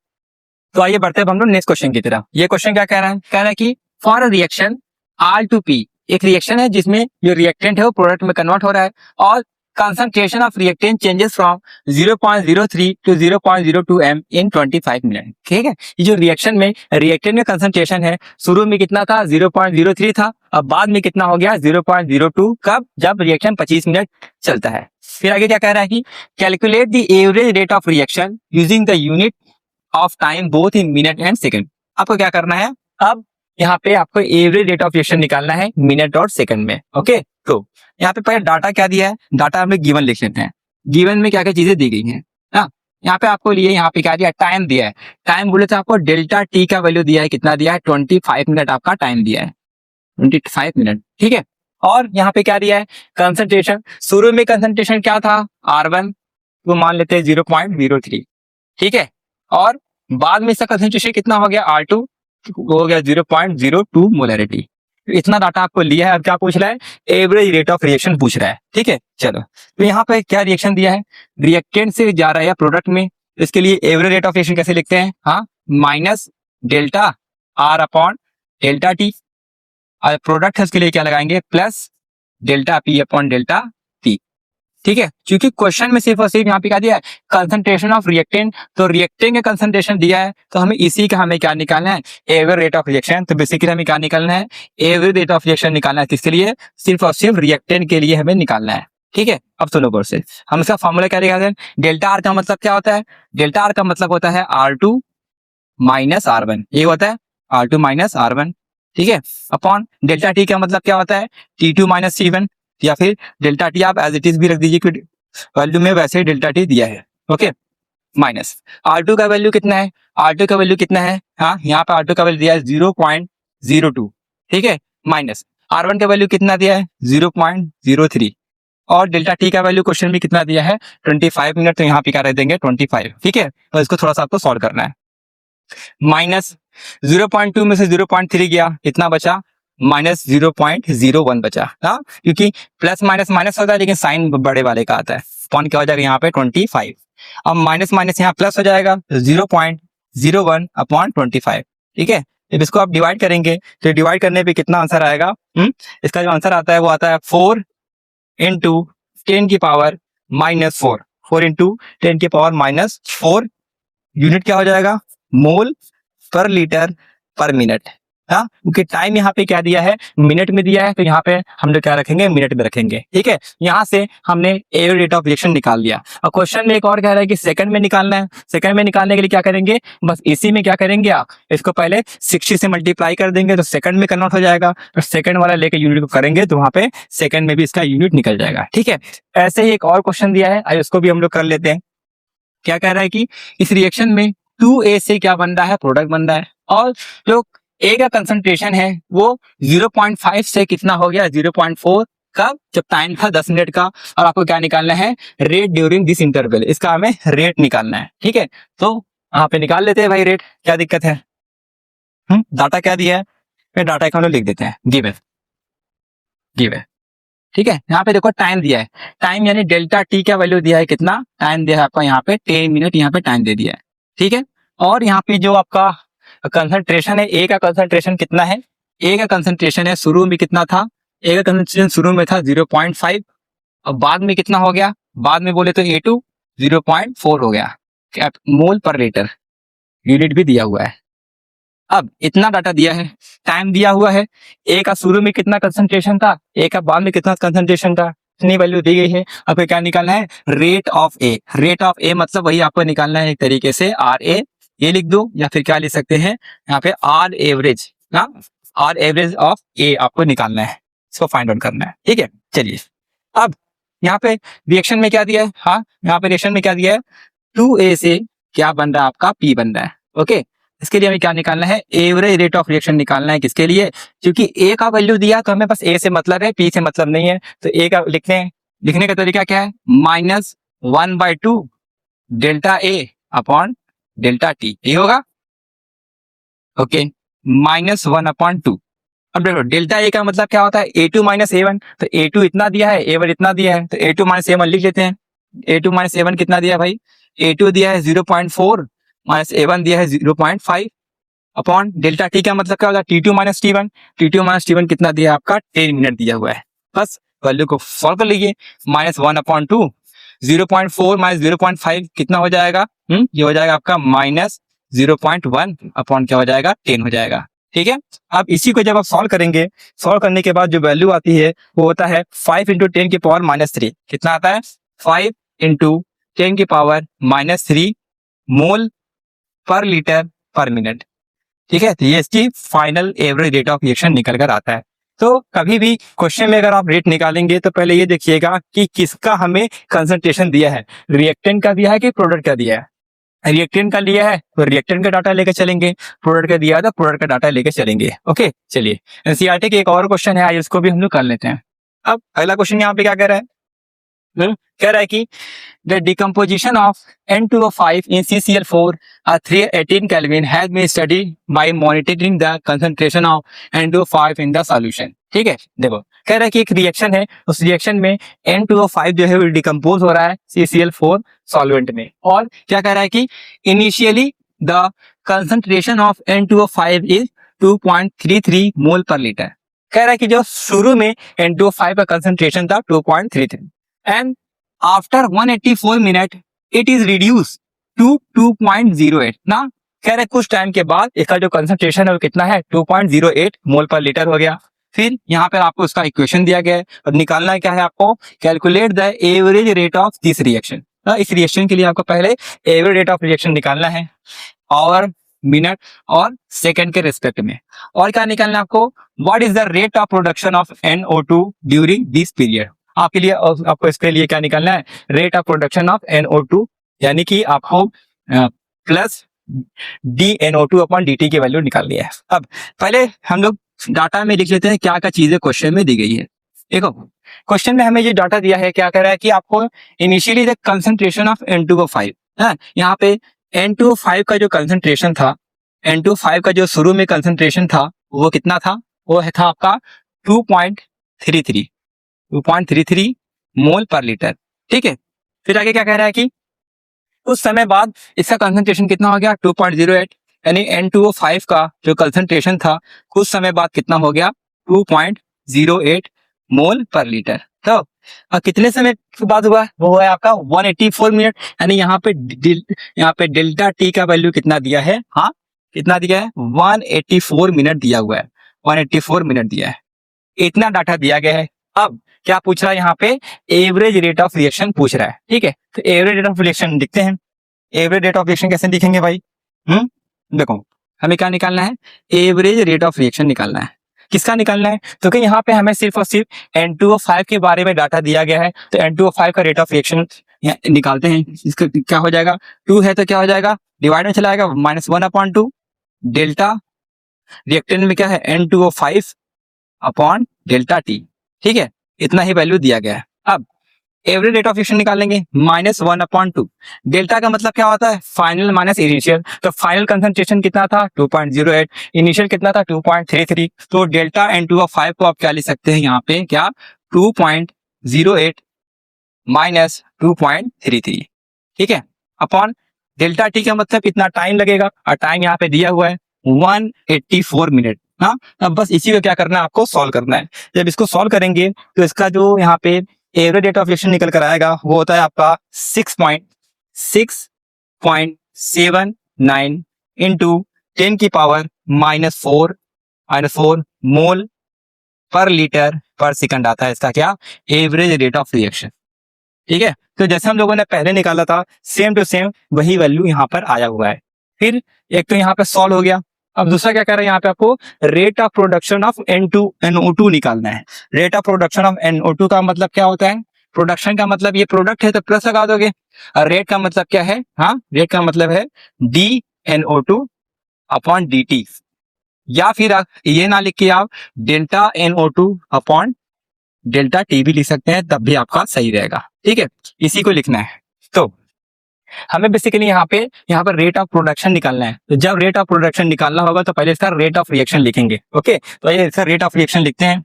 तो आइए बढ़ते हैं हम लोग नेक्स्ट क्वेश्चन की तरफ। ये क्वेश्चन क्या कह रहा है कि फॉर अ रिएक्शन R2P, एक रिएक्शन है जिसमें जो रिएक्टेंट है वो प्रोडक्ट में कन्वर्ट हो रहा है और concentration of reactant changes from 0.03 to 0.02 m in 25 minute. ठीक है, ये जो रिएक्शन में रिएक्टेंट में कंसंट्रेशन है शुरू में कितना था 0.03 था, अब बाद में कितना हो गया 0.02, कब, जब रिएक्शन 25 मिनट चलता है। फिर आगे क्या कह रहा है कि calculate the average rate of reaction using the unit of time both in minute and second. आपको क्या करना है, अब यहाँ पे आपको एवरेज रेट ऑफ रिएक्शन निकालना है मिनट और सेकंड में। ओके, तो यहाँ पे पहले डाटा क्या दिया है, डाटा हमें गिवन लिख लेते हैं। गिवन में क्या क्या चीजें दी गई हैं ना, यहाँ पे आपको लिए यहाँ पे क्या दिया, टाइम दिया है। टाइम बोले तो आपको डेल्टा टी का वैल्यू दिया है, कितना दिया है 25 मिनट आपका टाइम दिया है, 25 मिनट। ठीक है, और यहाँ पे क्या दिया है, कंसंट्रेशन, शुरू में कंसंट्रेशन क्या था R1, वो मान लेते हैं 0.03। ठीक है, और बाद में इसका कंसंट्रेशन कितना हो गया R2, वो हो गया 0.02 मोलरिटी। इतना डाटा आपको लिया है, अब क्या पूछ रहा है, एवरेज रेट ऑफ रिएक्शन पूछ रहा है। ठीक है, चलो तो यहाँ पे क्या रिएक्शन दिया है, रिएक्टेंट से जा रहा है प्रोडक्ट में, इसके लिए एवरेज रेट ऑफ रिएक्शन कैसे लिखते हैं, हाँ, minus delta R upon delta T, और प्रोडक्ट है उसके लिए क्या लगाएंगे, plus delta P upon delta T। ठीक है, क्योंकि क्वेश्चन में सिर्फ और सिर्फ यहाँ पे क्या दिया है, कंसंट्रेशन ऑफ रिएक्टेंट, तो रिएक्टेंट का कंसंट्रेशन दिया है, तो हमें इसी का हमें क्या निकालना है, एवरेज रेट ऑफ रिएक्शन। तो बेसिकली हमें क्या निकालना है, एवरेज रेट ऑफ रिएक्शन निकालना है, किसके लिए, सिर्फ और सिर्फ रिएक्टेंट के लिए हमें निकालना है। ठीक है, अब सुनो गौर से, हम इसका फॉर्मूला क्या निकालते हैं, डेल्टा R का मतलब क्या होता है, डेल्टा R का मतलब होता है R2 माइनस R1, ये होता है R2 माइनस R1। ठीक है, अपॉन डेल्टा टी का मतलब क्या होता है, T2 माइनस T1, या फिर डेल्टा टी आप एज इट इज भी रख दीजिए, वैल्यू में वैसे ही डेल्टा टी दिया है। ओके, माइनस R2 का वैल्यू कितना है, R2 का वैल्यू कितना है, हाँ यहाँ पे R2 का वैल्यू दिया है 0.02। ठीक है, माइनस R1 का वैल्यू कितना दिया है 0.03, और डेल्टा टी का वैल्यू क्वेश्चन में कितना दिया है 25 मिनट, तो यहाँ पे क्या रख देंगे 25। ठीक है, तो इसको थोड़ा सा आपको सॉल्व करना है। माइनस 0.2 में से 0.3 गया, कितना बचा, माइनस 0.01 बचा, हाँ, क्योंकि प्लस माइनस माइनस होता है लेकिन साइन बड़े वाले का आता है, पॉन क्या हो जाएगा यहाँ पे 25, अब माइनस माइनस यहाँ प्लस हो जाएगा 0.01 अपॉन 25। ठीक है, जब इसको आप डिवाइड करेंगे तो डिवाइड करने पे कितना आंसर आएगा, इसका जो आंसर आता है वो आता है 4 इंटू 10 की पावर माइनस 4, 4 इंटू 10 की पावर माइनस 4, यूनिट क्या हो जाएगा, मोल पर लीटर पर मिनट। हाँ, क्योंकि टाइम यहाँ पे क्या दिया है, मिनट में दिया है, तो यहाँ पे हम लोग क्या रखेंगे, मिनट में रखेंगे। ठीक है, यहाँ से हमने एवरेज रेट ऑफ रिएक्शन निकाल लिया। और क्वेश्चन में एक और कह रहा है कि सेकंड में निकालना है, सेकंड में निकालने के लिए क्या करेंगे, बस इसी में क्या करेंगे आप, इसको पहले 60 से मल्टीप्लाई कर देंगे तो सेकंड में कन्वर्ट हो जाएगा, तो सेकंड वाला लेके यूनिट को करेंगे तो वहां पे सेकंड में भी इसका यूनिट निकल जाएगा। ठीक है, ऐसे ही एक और क्वेश्चन दिया है, आइए उसको भी हम लोग कर लेते हैं। क्या कह रहा है कि इस रिएक्शन में 2A से क्या बन रहा है, प्रोडक्ट बन रहा है, और जो A का कंसंट्रेशन है वो 0.5 से कितना हो गया 0.4, कब, जब टाइम था 10 मिनट का, और आपको क्या निकालना है, रेट ड्यूरिंग दिस इंटरवल, इसका हमें रेट निकालना है। ठीक है, तो यहाँ पे निकाल लेते हैं भाई रेट, क्या दिक्कत है, डाटा क्या दिया है, फिर डाटा का हम लोग लिख देते हैं, गिवन। ठीक है, यहाँ पे देखो टाइम दिया है, टाइम यानी डेल्टा टी का वैल्यू दिया है, कितना टाइम दिया है आपका, यहाँ पे 10 मिनट यहाँ पे टाइम दे दिया है। ठीक है, और यहाँ पे जो आपका कंसंट्रेशन है, ए का कंसंट्रेशन कितना है, ए का कंसंट्रेशन है शुरू में कितना था, ए का कंसंट्रेशन शुरू में था 0.5, और बाद में कितना हो गया, बाद में बोले तो A2 0.4 हो गया, मोल पर लीटर, यूनिट भी दिया हुआ है। अब इतना डाटा दिया है, टाइम दिया हुआ है, ए का शुरू में कितना कंसंट्रेशन था, ए का बाद में कितना कंसंट्रेशन था, इतनी वैल्यू दी गई है। आपको क्या निकालना है, rate of A, rate of A मतलब वही आपको निकालना है एक तरीके से RA, ये लिख दो, या फिर क्या लिख सकते हैं यहाँ पे R average, R average of A आपको निकालना है, इसको फाइंड आउट करना है। ठीक है, चलिए अब यहाँ पे रिएक्शन में क्या दिया है, हाँ यहाँ पे रिएक्शन में क्या दिया है, 2A से क्या बन रहा है आपका P बन रहा है। ओके, इसके लिए हमें क्या निकालना है, एवरेज रेट ऑफ रिएक्शन निकालना है, किसके लिए, क्योंकि ए का वैल्यू दिया तो हमें बस ए से मतलब है, पी से मतलब नहीं है, तो ए का लिखते हैं, लिखने का तरीका क्या है, -1/2 delta A upon delta T, ये होगा। ओके, -1/2। अब देखो डेल्टा ए का मतलब क्या होता है, A2 माइनस A1, तो A2 इतना दिया है, A1 इतना दिया है, तो A2 माइनस A1 लिख लेते हैं। A2 माइनस A1 कितना दिया है भाई, A2 दिया है 0.4 माइनस A1 दिया है 0.5 अपॉन डेल्टा टी का मतलब क्या होगा T2 minus T1, T2 minus T1 कितना दिया है आपका 10 मिनट दिया हुआ है। बस वैल्यू को सॉल्व कर लीजिए, -1/2 0.4 माइनस 0.5 कितना हो जाएगा, ये हो जाएगा आपका -0.1 अपॉन क्या हो जाएगा 10 हो जाएगा। ठीक है, अब इसी को जब आप सॉल्व करेंगे, सॉल्व करने के बाद जो वैल्यू आती है वो होता है 5 इंटू 10 की पावर -3, कितना आता है 5 इंटू 10 की पावर -3 मोल पर लीटर पर मिनट। ठीक है, तो ये इसकी final average rate of reaction निकल कर आता है। तो कभी भी क्वेश्चन में अगर आप रेट निकालेंगे तो पहले ये देखिएगा कि किसका हमें कंसंट्रेशन दिया है, रिएक्टेंट का दिया है कि प्रोडक्ट का दिया है। रिएक्टेंट का लिया है तो रिएक्टेंट का डाटा लेकर चलेंगे, प्रोडक्ट का दिया है तो प्रोडक्ट का डाटा लेकर चलेंगे। ओके, चलिए एनसीईआरटी के एक और क्वेश्चन है, आज इसको भी हम लोग कर लेते हैं। अब अगला क्वेश्चन यहाँ पे क्या कह रहा है, कह रहा है कि the decomposition of N2O5 in CCl4 at 318 Kelvin has been studied by monitoring the concentration of N2O5 in the solution। ठीक है, देखो कह रहा है कि एक रिएक्शन है, उस रिएक्शन में N2O5 जो है वो डिकम्पोज हो रहा है CCl4 सॉल्वेंट में, और क्या कह रहा है कि initially the concentration of N2O5 is 2.33 मोल पर लीटर। कह रहा है कि जो शुरू में N2O5 का कंसंट्रेशन था 2.33 and after 184 minute it is reduced to 2.08 ना। कह रहे कुछ टाइम के बाद इसका जो कंसंट्रेशन है वो कितना है 2.08 मोल पर लीटर हो गया। फिर यहाँ पर आपको उसका इक्वेशन दिया गया है और निकालना क्या है आपको, calculate the average rate of this reaction. इस रिएक्शन के लिए आपको पहले एवरेज रेट ऑफ रिएक्शन निकालना है और मिनट और सेकंड के रिस्पेक्ट में, और क्या निकालना है आपको, what is the rate of production of NO2 during this period. आपके लिए आपको इसके लिए क्या निकालना है, rate of production of NO2, यानी कि आपको प्लस dNO2 अपॉन dt की वैल्यू निकालनी है। अब पहले हम लोग डाटा में लिख लेते हैं क्या क्या चीजें क्वेश्चन में दी गई है। देखो क्वेश्चन में हमें ये डाटा दिया है, क्या कह रहा है कि आपको initially the concentration of N2O5 है, यहाँ पे N2O5 का जो कंसंट्रेशन था, N2O5 का जो शुरू में कंसंट्रेशन था वो कितना था, वो था आपका 2.33 मोल पर लीटर। ठीक है, फिर आगे क्या कह रहा है कि उस समय बाद इसका कंसंट्रेशन कितना हो गया 2.08, यानी N2O5 का जो कंसंट्रेशन था कुछ समय बाद कितना हो गया 2.08 मोल पर लीटर। तो कितने समय के बाद हुआ, वो है आपका 184 मिनट, यानी यहाँ पे डेल्टा टी का वैल्यू कितना दिया है, हाँ कितना दिया है 184 मिनट दिया हुआ है, 184 मिनट दिया है, इतना डाटा दिया गया है। अब क्या पूछ रहा है यहाँ पे, एवरेज रेट ऑफ रिएक्शन पूछ रहा है। ठीक है, तो एवरेज रेट ऑफ रिएक्शन लिखते हैं। एवरेज रेट ऑफ रिएक्शन कैसे लिखेंगे भाई, देखो हमें क्या निकालना है, एवरेज रेट ऑफ रिएक्शन निकालना है। किसका निकालना है, तो कि यहाँ पे हमें सिर्फ और सिर्फ N2O5 के बारे में डाटा दिया गया है, तो N2O5 का रेट ऑफ रिएक्शन निकालते हैं। इसका क्या हो जाएगा, 2 है तो क्या हो जाएगा, डिवाइड में चला जाएगा -1/2 डेल्टा रिएक्टेंट में क्या है N2O5 अपॉन डेल्टा टी। ठीक है, इतना ही वैल्यू दिया गया है। अब एवरेज रेट ऑफ रिएक्शन निकालेंगे, -1/2 डेल्टा का मतलब क्या होता है, फाइनल माइनस इनिशियल, तो फाइनल कंसंट्रेशन कितना था 2.08, इनिशियल कितना था 2.33, तो डेल्टा N2O5 को आप क्या लिख सकते हैं यहाँ पे, क्या 2.08 माइनस 2.33। ठीक है, अपॉन डेल्टा टी का मतलब इतना टाइम लगेगा, और टाइम यहाँ पे दिया हुआ है 184 मिनट। हाँ, अब बस इसी को क्या करना है, आपको सॉल्व करना है। जब इसको सॉल्व करेंगे तो इसका जो यहाँ पे एवरेज रेट ऑफ रिएक्शन निकल कर आएगा वो होता है आपका 6.79 इंटू 10 की पावर -4 मोल पर लीटर पर सेकंड आता है इसका क्या, एवरेज रेट ऑफ रिएक्शन। ठीक है, तो जैसे हम लोगों ने पहले निकाला था सेम टू सेम वही वैल्यू यहाँ पर आया हुआ है। फिर एक तो यहाँ पे सॉल्व हो गया। अब दूसरा क्या कर रहा है, यहाँ पे आपको rate of production of NO2 निकालना है। Rate of production of NO2 का मतलब क्या होता है, प्रोडक्शन का मतलब ये प्रोडक्ट है तो प्लस लगा दोगे, और रेट का मतलब क्या है, हाँ रेट का मतलब है dNO2 अपॉन dt, या फिर ये ना लिख के आप delta NO2 upon delta T भी लिख सकते हैं, तब भी आपका सही रहेगा। ठीक है, इसी को लिखना है। तो हमें बेसिकली यहाँ पर रेट ऑफ प्रोडक्शन निकालना है, तो जब रेट ऑफ प्रोडक्शन निकालना होगा तो पहले इसका रेट ऑफ रिएक्शन लिखेंगे। ओके, तो ये इसका रेट ऑफ रिएक्शन लिखते हैं।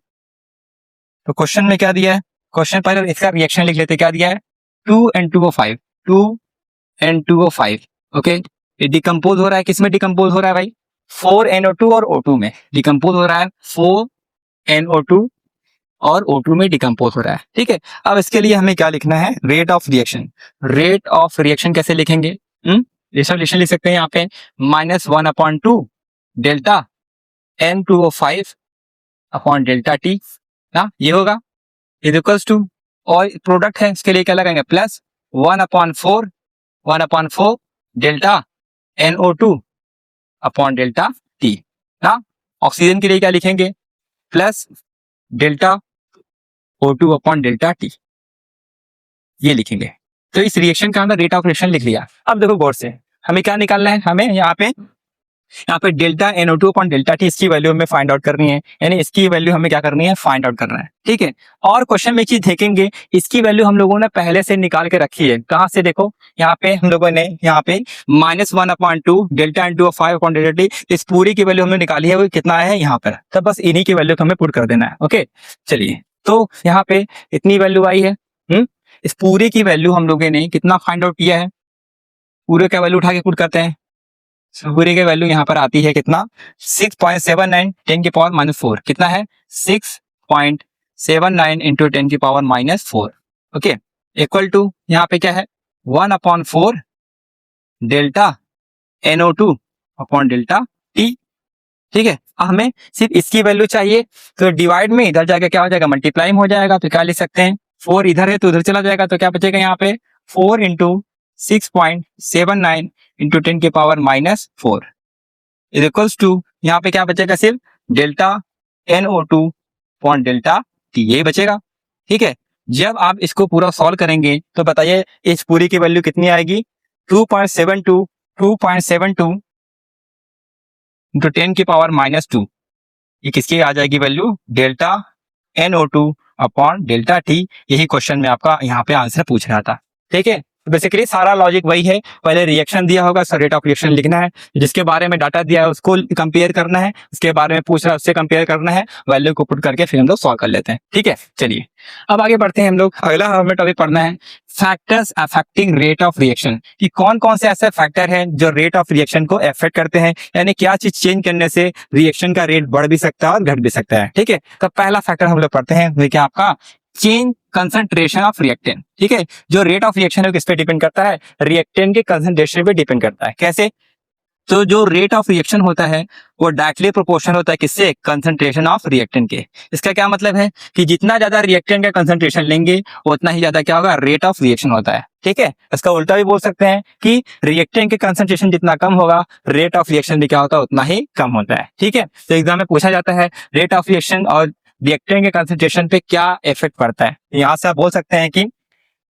तो क्वेश्चन में क्या दिया है, क्वेश्चन पहले इसका रिएक्शन लिख लेते, क्या दिया है 2N2O5 ओके, ये डिकम्पोज हो रहा है, किसमें डिकम्पोज हो रहा है भाई? 4NO2 और O2 में डिकम्पोज हो रहा है। 4NO2 और O2 में डिकम्पोज हो रहा है। ठीक है, अब इसके लिए हमें क्या लिखना है? Rate of reaction. Rate of reaction कैसे लिखेंगे? रिएक्शन लिख सकते हैं यहाँ पे -1/2 delta N2O5 upon delta T ना, ये होगा इज इक्वल्स टू, और प्रोडक्ट है इसके लिए क्या लगाएंगे? Plus 1/4 delta NO2 upon delta T ना। ऑक्सीजन के लिए क्या लिखेंगे? Plus delta O2 upon delta T, ये लिखेंगे। तो इस रिएक्शन का हमने रेट ऑफ रिएक्शन लिख लिया। अब देखो गौर से, हमें क्या निकालना है? हमें यहाँ पे delta NO2 upon delta T इसकी वैल्यू हमें फाइंड आउट करनी है, यानी इसकी वैल्यू हमें क्या करनी है? फाइंड आउट करना है। ठीक है, और क्वेश्चन में एक चीज देखेंगे, इसकी वैल्यू हम लोगों ने पहले से निकाल के रखी है। कहाँ से? देखो यहाँ पे हम लोगों ने यहाँ पे -1/2 delta N2O5 upon delta T, इस पूरी की वैल्यू हमने निकाली है। वो कितना है यहाँ पर? तो बस इन्हीं की वैल्यू को हमें पुट कर देना है। ओके, चलिए, तो यहाँ पे इतनी वैल्यू आई है। इस पूरे की वैल्यू हम लोगों ने कितना फाइंड आउट किया है? पूरे का वैल्यू उठा के पुट करते हैं। पूरे की वैल्यू यहाँ पर आती है कितना? 6.79 10⁻⁻4। कितना है? 6.79 इंटू 10⁻⁻4। ओके, इक्वल टू यहाँ पे क्या है? 1/4 delta NO2 upon delta T। ठीक है, हमें सिर्फ इसकी वैल्यू चाहिए, तो डिवाइड में इधर जाके क्या हो जाएगा? मल्टीप्लाई हो जाएगा। तो क्या लिख सकते हैं? 4 इधर है तो उधर चला जाएगा, तो क्या बचेगा यहाँ पे? 4 into 6.79 into 10⁻⁻4 is equals to, यहाँ पे क्या बचेगा? सिर्फ delta NO2 upon delta T, यही बचेगा। ठीक है, जब आप इसको पूरा सॉल्व करेंगे तो बताइए इस पूरी की वैल्यू कितनी आएगी? 2.72 इंटू 10⁻⁻2, ये किसकी आ जाएगी value? Delta NO2 upon delta T। यही क्वेश्चन में आपका यहाँ पे आंसर पूछ रहा था। ठीक है, बेसिकली सारा लॉजिक वही है। पहले रिएक्शन दिया होगा, उसका रेट ऑफ रिएक्शन लिखना है, जिसके बारे में डाटा दिया है उसको कंपेयर करना है, उसके बारे में पूछ रहा है उससे कंपेयर करना है, वैल्यू को पुट करके फिर हम लोग सॉल्व कर लेते हैं। ठीक है, चलिए अब आगे बढ़ते हैं हम लोग। अगला हमें टॉपिक पढ़ना है factors affecting rate of reaction, कि कौन कौन से ऐसे फैक्टर हैं जो रेट ऑफ रिएक्शन को अफेक्ट करते हैं, यानी क्या चीज चेंज करने से रिएक्शन का रेट बढ़ भी सकता है और घट भी सकता है। ठीक है, तो पहला फैक्टर हम लोग पढ़ते हैं, वो क्या? आपका चेंज कंसंट्रेशन ऑफ रिएक्टेंट। ठीक है, जो रेट ऑफ रिएक्शन है किस पे डिपेंड करता है? रिएक्टेंट के कंसंट्रेशन पे डिपेंड करता है। कैसे? तो जो रेट ऑफ रिएक्शन होता है वो डायरेक्टली प्रोपोर्शनल होता है किससे? कंसंट्रेशन ऑफ रिएक्टेंट के। इसका क्या मतलब है कि जितना ज्यादा रिएक्टेंट का कंसंट्रेशन लेंगे उतना ही ज्यादा क्या होगा? रेट ऑफ रिएक्शन होता है। ठीक है, इसका उल्टा भी बोल सकते हैं कि रिएक्टेंट के कंसंट्रेशन जितना कम होगा रेट ऑफ रिएक्शन भी क्या होता है? उतना ही कम होता है। ठीक है, तो एग्जाम में पूछा जाता है रेट ऑफ रिएक्शन और रिएक्टेंट के कंसंट्रेशन पे क्या इफेक्ट पड़ता है। यहाँ से आप बोल सकते हैं कि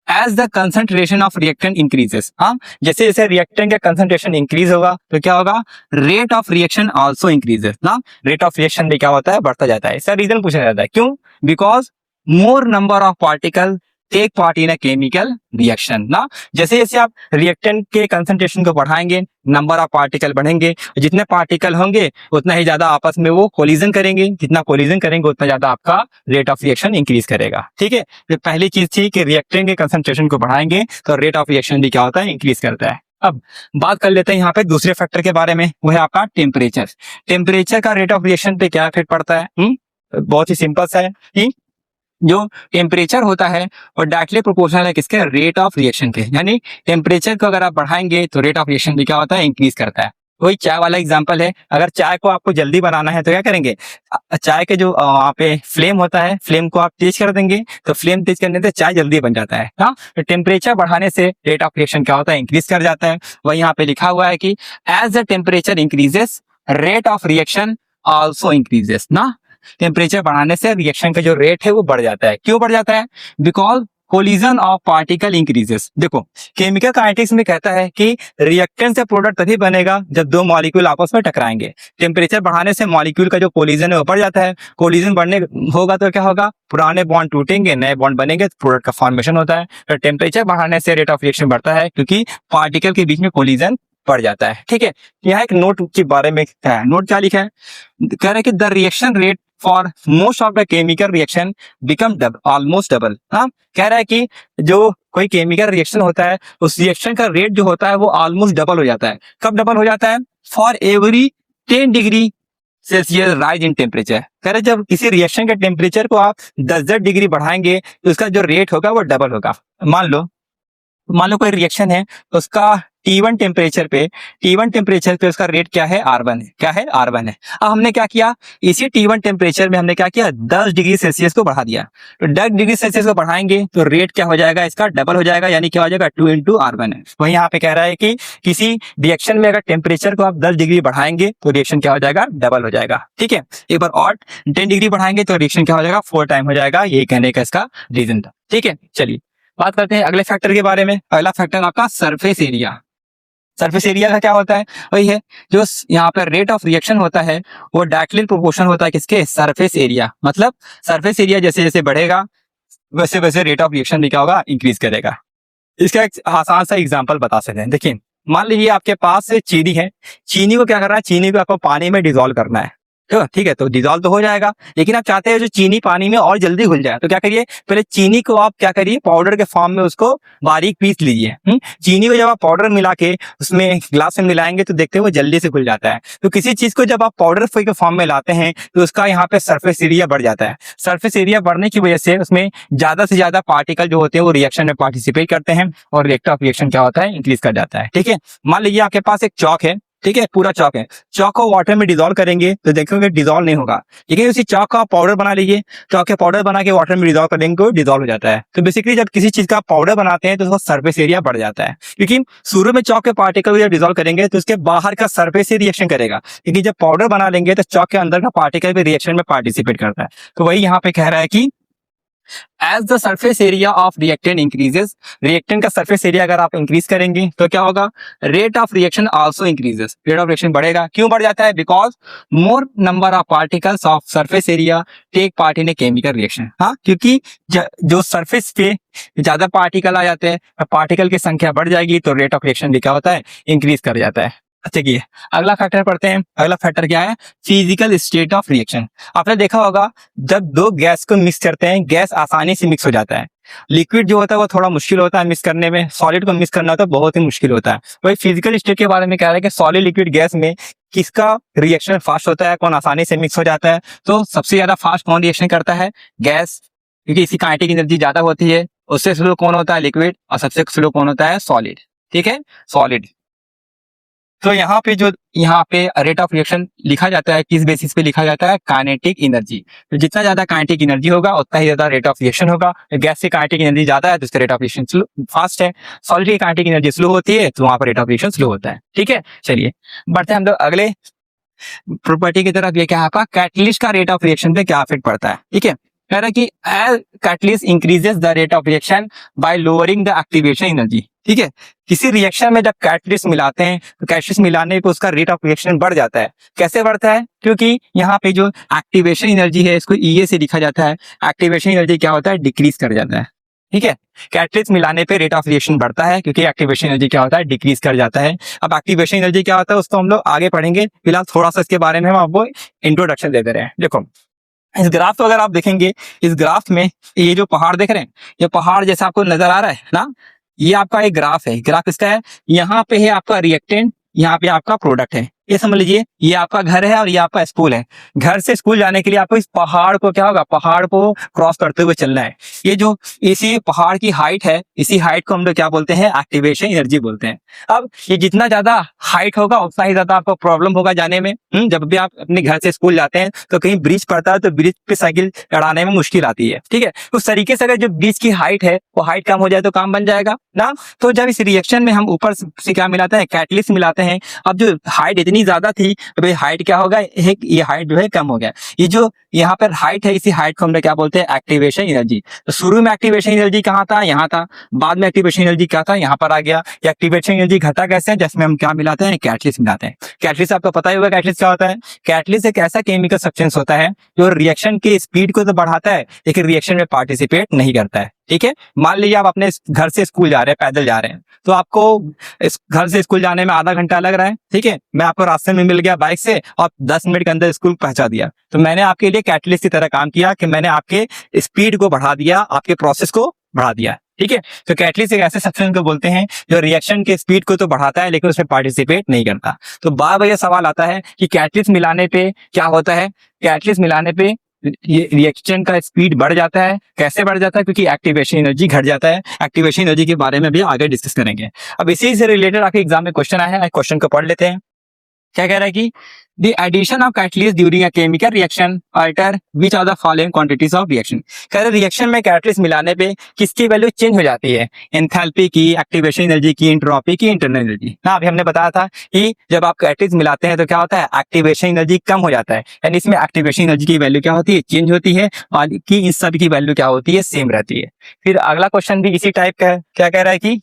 as the concentration of reactant increases, हाँ, जैसे जैसे रिएक्टेंट का कंसंट्रेशन इंक्रीज होगा तो क्या होगा? Rate of reaction also increases ना। रेट ऑफ रिएक्शन भी क्या होता है? बढ़ता जाता है। इसका रीजन पूछा जाता है, क्यों? Because more number of particle take part in a chemical reaction ना। जैसे जैसे आप रिएक्टेंट के कंसंट्रेशन को बढ़ाएंगे नंबर ऑफ पार्टिकल बढ़ेंगे, जितने पार्टिकल होंगे उतना ही ज्यादा आपस में वो कोलिजन करेंगे, जितना कोलिजन करेंगे उतना ज्यादा आपका रेट ऑफ रिएक्शन इंक्रीज करेगा। ठीक है, तो पहली चीज थी कि रिएक्टेंट के कंसंट्रेशन को बढ़ाएंगे तो रेट ऑफ रिएक्शन भी क्या होता है? इंक्रीज करता है। अब बात कर लेते हैं यहाँ पे दूसरे फैक्टर के बारे में, वो है आपका टेम्परेचर। टेम्परेचर का रेट ऑफ रिएक्शन पे क्या इफेक्ट पड़ता है? बहुत ही सिंपल सा है कि जो टेम्परेचर होता है वो डायरेक्टली प्रोपोर्शनल है किसके? रेट ऑफ रिएक्शन के। यानी टेम्परेचर को अगर आप बढ़ाएंगे तो रेट ऑफ रिएक्शन भी क्या होता है? इंक्रीज करता है। वही चाय वाला एग्जांपल है, अगर चाय को आपको जल्दी बनाना है तो क्या करेंगे? चाय के जो वहाँ पे फ्लेम होता है, फ्लेम को आप तेज कर देंगे तो फ्लेम तेज करने से चाय जल्दी बन जाता है। हाँ, तो टेम्परेचर बढ़ाने से रेट ऑफ रिएक्शन क्या होता है? इंक्रीज कर जाता है। वही यहाँ पे लिखा हुआ है कि as the temperature increases rate of reaction also increases ना। टेम्परेचर बढ़ाने से रिएक्शन का जो रेट है वो बढ़ जाता है। क्यों बढ़ जाता है? Because collision of particle increases. देखो केमिकल काइनेटिक्स में कहता है कि रिएक्टेंट से प्रोडक्ट तभी बनेगा जब दो मॉलिक्यूल आपस में टकराएंगे। टेम्परेचर बढ़ाने से मॉलिक्यूल का जो कोलिजन है वो बढ़ जाता है। कोलिजन बढ़ने होगा तो क्या होगा? पुराने बॉन्ड टूटेंगे, नए बॉन्ड बनेंगे, प्रोडक्ट का फॉर्मेशन होता है। तो टेम्परेचर बढ़ाने से रेट ऑफ रिएक्शन बढ़ता है क्योंकि पार्टिकल के बीच में कोलिजन बढ़ जाता है। ठीक है, यहाँ एक नोट के बारे में है। नोट क्या लिखा है? कह रहे हैं कि the reaction rate for most of the chemical reaction become almost double. हाँ, कह रहा है कि जो कोई केमिकल रिएक्शन होता है उस रिएक्शन का रेट जो होता है वो ऑलमोस्ट डबल हो जाता है। कब डबल हो जाता है? For every 10 degree Celsius rise in temperature. कह रहे जब किसी रिएक्शन के टेम्परेचर को आप 10 डिग्री बढ़ाएंगे तो उसका जो रेट होगा वो डबल होगा। मान लो कोई रिएक्शन है, उसका T1 टेम्परेचर पे उसका रेट क्या है? R1 है। क्या है? R1 है। अब हमने क्या किया, इसी T1 टेम्परेचर में हमने क्या किया, 10 डिग्री सेल्सियस को बढ़ा दिया। तो 10 डिग्री सेल्सियस को बढ़ाएंगे तो रेट क्या हो जाएगा? इसका डबल हो जाएगा, यानी क्या हो जाएगा? 2 इंटू R1 है। वही यहाँ पे कह रहा है कि किसी रिएक्शन में अगर टेम्परेचर को आप 10 डिग्री बढ़ाएंगे तो रिएक्शन क्या हो जाएगा? डबल हो जाएगा। ठीक है, एक बार और 10 डिग्री बढ़ाएंगे तो रिएक्शन क्या हो जाएगा? 4 टाइम हो जाएगा। ये कहने का इसका रीजन था। ठीक है, चलिए बात करते हैं अगले फैक्टर के बारे में। अगला फैक्टर आपका सरफेस एरिया। सरफेस एरिया का क्या होता है? वही है जो यहाँ पर रेट ऑफ रिएक्शन होता है वो डायरेक्टली प्रोपोर्शनल होता है किसके? Surface area. मतलब सरफेस एरिया जैसे जैसे बढ़ेगा वैसे वैसे रेट ऑफ रिएक्शन भी क्या होगा? इंक्रीज करेगा। इसका एक आसान सा एग्जांपल बता सकते हैं। देखिए, मान लीजिए आपके पास चीनी है, चीनी को क्या करना है? चीनी को आपको पानी में डिसॉल्व करना है। ठीक है, तो डिसॉल्व तो हो जाएगा, लेकिन आप चाहते हैं जो चीनी पानी में और जल्दी घुल जाए, तो क्या करिए, पहले चीनी को आप क्या करिए, पाउडर के फॉर्म में उसको बारीक पीस लीजिए। चीनी को जब आप पाउडर मिला के उसमें ग्लास में मिलाएंगे तो देखते हैं वो जल्दी से घुल जाता है। तो किसी चीज को जब आप पाउडर के फॉर्म में लाते हैं तो उसका यहाँ पे सरफेस एरिया बढ़ जाता है। सरफेस एरिया बढ़ने की वजह से उसमें ज्यादा से ज्यादा पार्टिकल जो होते हैं वो रिएक्शन में पार्टिसिपेट करते हैं और रेट ऑफ रिएक्शन क्या होता है? इंक्रीज कर जाता है। ठीक है, मान लीजिए आपके पास एक चौक है, ठीक है, पूरा चौक है, चौक को वाटर में डिसॉल्व करेंगे तो देखोगे डिसॉल्व नहीं होगा, लेकिन उसी चौक का पाउडर बना लीजिए, चौक के पाउडर बना के वाटर में डिसॉल्व करेंगे तो डिसॉल्व हो जाता है। तो बेसिकली जब किसी चीज का पाउडर बनाते हैं तो उसका सरफेस एरिया बढ़ जाता है, क्योंकि शुरू में चौक के पार्टिकल जब डिसॉल्व करेंगे तो उसके बाहर का सरफेस से रिएक्शन करेगा, लेकिन जब पाउडर बना लेंगे तो चौक के अंदर का पार्टिकल भी रिएक्शन में पार्टिसिपेट करता है। तो वही यहाँ पे कह रहा है कि as the surface area of reactant increases, reactant का सरफेस एरिया अगर आप इंक्रीज करेंगे तो क्या होगा? Rate of reaction also increases. Rate of reaction बढ़ेगा। क्यों बढ़ जाता है? Because more number of particles of surface area take part in a chemical reaction. हाँ, क्योंकि जो सरफेस पे ज्यादा पार्टिकल आ जाते हैं, पार्टिकल की संख्या बढ़ जाएगी तो रेट ऑफ रिएक्शन भी क्या होता है? इंक्रीज कर जाता है। अच्छा, ये अगला फैक्टर पढ़ते हैं। अगला फैक्टर क्या है? Physical state of reaction. आपने देखा होगा जब दो गैस को मिक्स करते हैं, गैस आसानी से मिक्स हो जाता है। लिक्विड जो होता है वो थोड़ा मुश्किल होता है मिक्स करने में, सॉलिड को मिक्स करना तो बहुत ही मुश्किल होता है। वही फिजिकल स्टेट के बारे में कह रहा है कि सॉलिड लिक्विड गैस में किसका रिएक्शन फास्ट होता है, कौन आसानी से मिक्स हो जाता है? तो सबसे ज्यादा फास्ट कौन रिएक्शन करता है? गैस, क्योंकि इसकी काइनेटिक एनर्जी ज्यादा होती है। उससे स्लो कौन होता है? लिक्विड। और सबसे स्लो कौन होता है? सॉलिड। ठीक है, सॉलिड। तो यहाँ पे रेट ऑफ रिएक्शन लिखा जाता है, किस बेसिस पे लिखा जाता है? Kinetic energy. तो जितना ज्यादा काइनेटिक एनर्जी होगा उतना ही ज्यादा रेट ऑफ रिएक्शन होगा। गैस की काइनेटिक एनर्जी ज्यादा है तो उसका रेट ऑफ रिएक्शन फास्ट है। सॉलिड की काइनेटिक एनर्जी स्लो होती है तो वहां पर रेट ऑफ रिएक्शन स्लो होता है। ठीक है, चलिए बढ़ते हैं हम लोग अगले प्रॉपर्टी की तरफ। ये क्या है आपका? कैटलिस्ट का रेट ऑफ रिएक्शन पे क्या इफेक्ट पड़ता है? ठीक है, कह रहा है कि as catalyst increases the rate of reaction by lowering the activation energy. ठीक है, किसी रिएक्शन में जब कैटलिस्ट मिलाते हैं तो कैटलिस्ट मिलाने पे उसका रेट ऑफ रिएक्शन बढ़ जाता है। कैसे बढ़ता है? क्योंकि यहाँ पे जो एक्टिवेशन एनर्जी है इसको EA से लिखा जाता है। एक्टिवेशन एनर्जी क्या होता है? डिक्रीज कर जाता है। ठीक है, कैटलिस्ट मिलाने पे रेट ऑफ रिएक्शन बढ़ता है क्योंकि एक्टिवेशन एनर्जी क्या होता है? डिक्रीज कर जाता है। अब एक्टिवेशन एनर्जी क्या होता है उसको हम लोग आगे पढ़ेंगे, फिलहाल थोड़ा सा इसके बारे में हम आपको इंट्रोडक्शन दे दे रहे हैं। देखो, इस ग्राफ को अगर आप देखेंगे, इस ग्राफ में ये जो पहाड़ देख रहे हैं, ये पहाड़ जैसा आपको नजर आ रहा है ना, ये आपका एक ग्राफ है। ग्राफ इसका है, यहाँ पे है आपका रिएक्टेंट, यहाँ पे आपका प्रोडक्ट है। ये समझ लीजिए ये आपका घर है और ये आपका स्कूल है। घर से स्कूल जाने के लिए आपको इस पहाड़ को क्या होगा? पहाड़ को क्रॉस करते हुए चलना है। ये जो इसी पहाड़ की हाइट है, इसी हाइट को हम लोग क्या बोलते हैं? एक्टिवेशन एनर्जी बोलते हैं। अब ये जितना ज्यादा हाइट होगा उतना ही ज्यादा आपको प्रॉब्लम होगा जाने में। जब भी आप अपने घर से स्कूल जाते हैं तो कहीं ब्रिज पड़ता है तो ब्रिज पे साइकिल चढ़ाने में मुश्किल आती है। ठीक है, उस तरीके से अगर जो ब्रिज की हाइट है वो हाइट कम हो जाए तो काम बन जाएगा ना। तो जब इस रिएक्शन में हम ऊपर से क्या मिलाते हैं? कैटलिस्ट मिलाते हैं। अब जो हाइट इतनी ज्यादा थी तो भाई हाइट क्या होगा? ये हाइट जो है कम हो गया। ये जो यहाँ पर हाइट है, इसी हाइट को हम लोग क्या बोलते हैं? Activation energy. तो शुरू में एक्टिवेशन एनर्जी कहाँ था? यहाँ था। बाद में एक्टिवेशन एनर्जी क्या था? यहाँ पर आ गया। एक्टिवेशन एनर्जी घटा कैसे? जिसमें हम क्या मिलाते हैं? कैटलिस्ट मिलाते हैं। कैटलिस्ट आपको पता ही होगा कैटलिस्ट क्या होता है। कैटलिस्ट एक ऐसा केमिकल सब्सटेंस होता है जो रिएक्शन की स्पीड को तो बढ़ाता है लेकिन रिएक्शन में पार्टिसिपेट नहीं करता है। ठीक है। मान लीजिए आप अपने घर से स्कूल जा रहे हैं, पैदल जा रहे हैं, तो आपको इस घर से स्कूल जाने में आधा घंटा लग रहा है, ठीक है। मैं आपको रास्ते में मिल गया बाइक से और 10 मिनट के अंदर स्कूल पहुंचा दिया, तो मैंने आपके लिए कैटलिस्ट की तरह काम किया कि मैंने आपके स्पीड को बढ़ा दिया, आपके प्रोसेस को बढ़ा दिया, ठीक है। तो कैटलिस्ट एक ऐसे सब्सटेंस को बोलते हैं जो रिएक्शन के स्पीड को तो बढ़ाता है लेकिन उसमें पार्टिसिपेट नहीं करता। तो बार बार ये सवाल आता है कि कैटलिस्ट मिलाने पे क्या होता है। कैटलिस्ट मिलाने पे ये रिएक्शन का स्पीड बढ़ जाता है। कैसे बढ़ जाता है? क्योंकि एक्टिवेशन एनर्जी घट जाता है। एक्टिवेशन एनर्जी के बारे में भी आगे डिस्कस करेंगे। अब इसी से रिलेटेड आपके एग्जाम में क्वेश्चन आया है, क्वेश्चन को पढ़ लेते हैं। क्या कह रहा है कि the addition of catalyst during a chemical reaction alter which are the following quantities of reaction. कह रहे रिएक्शन में कैटलिस्ट मिलाने पे किसकी वैल्यू चेंज हो जाती है? एंथैल्पी की, एक्टिवेशन एनर्जी की, एंट्रोपी की, इंटरनल एनर्जी। ना अभी हमने बताया था कि जब आप कैटलिस्ट मिलाते हैं तो क्या होता है? एक्टिवेशन एनर्जी कम हो जाता है, यानी इसमें एक्टिवेशन एनर्जी की वैल्यू क्या होती है? चेंज होती है, और की इस सब की वैल्यू क्या होती है? सेम रहती है। फिर अगला क्वेश्चन भी इसी टाइप का है। क्या कह रहा है कि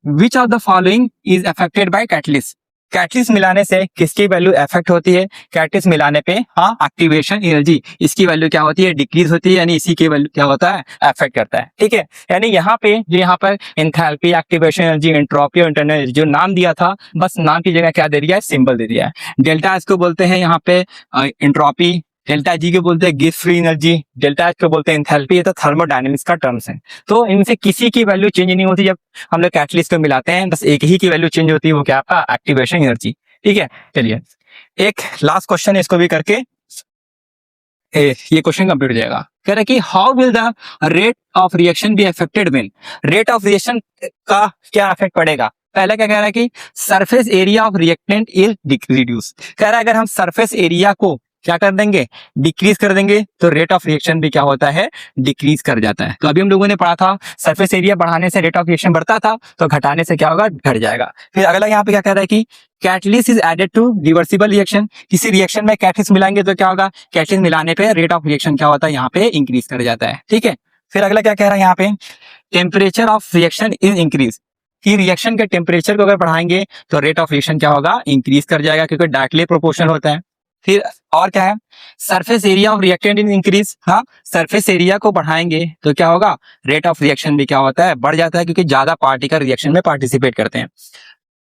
which of the following is affected by catalyst. Catalyst मिलाने से किसकी वैल्यू इफेक्ट होती है? कैटलिस्ट मिलाने पे हाँ, एक्टिवेशन एनर्जी, इसकी वैल्यू क्या होती है? डिक्रीज होती है, यानी इसी की वैल्यू क्या होता है? इफेक्ट करता है, ठीक है। यानी यहाँ पे जो यहाँ पर एंथैल्पी, एक्टिवेशन एनर्जी, एंट्रोपी और इंटरनल एनर्जी जो नाम दिया था, बस नाम की जगह क्या दे दिया है? सिंबल दे दिया है। डेल्टा इसको बोलते हैं यहाँ पे एंट्रोपी, डेल्टा जी को बोलते हैं Gibbs free energy, delta H को बोलते हैं एंथैल्पी। ये तो थर्मोडायनेमिक्स का टर्म्स है। तो इनसे किसी की वैल्यू चेंज नहीं होती जब हम लोग कैटलिस्ट को मिलाते हैं, बस एक ही की वैल्यू चेंज होती है, वो क्या? आपका एक्टिवेशन एनर्जी, ठीक है। चलिए एक लास्ट क्वेश्चन है, इसको भी करके ये क्वेश्चन कंप्लीट हो जाएगा। कह रहा है कि how will the rate of reaction be affected when. Rate of reaction का क्या इफेक्ट पड़ेगा? पहला क्या कह रहा है कि surface area of reactant is reduce. कह रहा है अगर हम सरफेस एरिया को क्या कर देंगे? डिक्रीज कर देंगे, तो रेट ऑफ रिएक्शन भी क्या होता है? डिक्रीज कर जाता है। तो अभी हम लोगों ने पढ़ा था सरफेस एरिया बढ़ाने से रेट ऑफ रिएक्शन बढ़ता था, तो घटाने से क्या होगा? घट जाएगा। फिर अगला यहाँ पे क्या कह रहा है कि catalyst is added to reversible reaction. किसी रिएक्शन में कैटलिस्ट मिलाएंगे तो क्या होगा? कैटलिस्ट मिलाने पे रेट ऑफ रिएक्शन क्या होता है? यहाँ पे इंक्रीज कर जाता है, ठीक है। फिर अगला क्या कह रहा है यहाँ पे? Temperature of reaction is increase. कि रिएक्शन के टेम्परेचर को अगर बढ़ाएंगे तो रेट ऑफ रिएक्शन क्या होगा? इंक्रीज कर जाएगा, क्योंकि डायरेक्टली प्रोपोर्शनल होता है। फिर और क्या है? Surface area of reactant in increase. हाँ, सरफेस एरिया को बढ़ाएंगे तो क्या होगा? रेट ऑफ रिएक्शन भी क्या होता है? बढ़ जाता है, क्योंकि ज्यादा पार्टिकल रिएक्शन में पार्टिसिपेट करते हैं।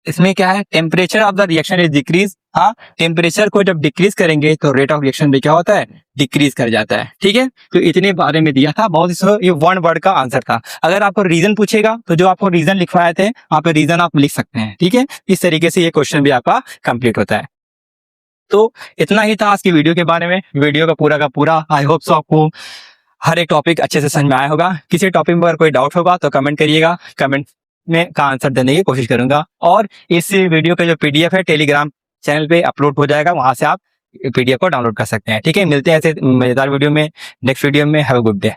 इसमें क्या है? Temperature of the reaction is decrease. हाँ, टेम्परेचर को जब डिक्रीज करेंगे तो रेट ऑफ रिएक्शन भी क्या होता है? डिक्रीज कर जाता है, ठीक है। तो इतने बारे में दिया था, बहुत ये वन वर्ड का आंसर था। अगर आपको रीजन पूछेगा तो जो आपको रीजन लिखवाए थे वहां पे रीजन आप लिख सकते हैं, ठीक है। इस तरीके से ये क्वेश्चन भी आपका कंप्लीट होता है। तो इतना ही था आज की वीडियो के बारे में। वीडियो का पूरा आई होप सो आपको हर एक टॉपिक अच्छे से समझ में आया होगा। किसी टॉपिक में अगर कोई डाउट होगा तो कमेंट करिएगा, कमेंट में का आंसर देने की कोशिश करूंगा। और इस वीडियो का जो पीडीएफ है टेलीग्राम चैनल पे अपलोड हो जाएगा, वहां से आप पीडीएफ को डाउनलोड कर सकते हैं, ठीक है। मिलते हैं ऐसे मजेदार वीडियो में, नेक्स्ट वीडियो में। Have a good day.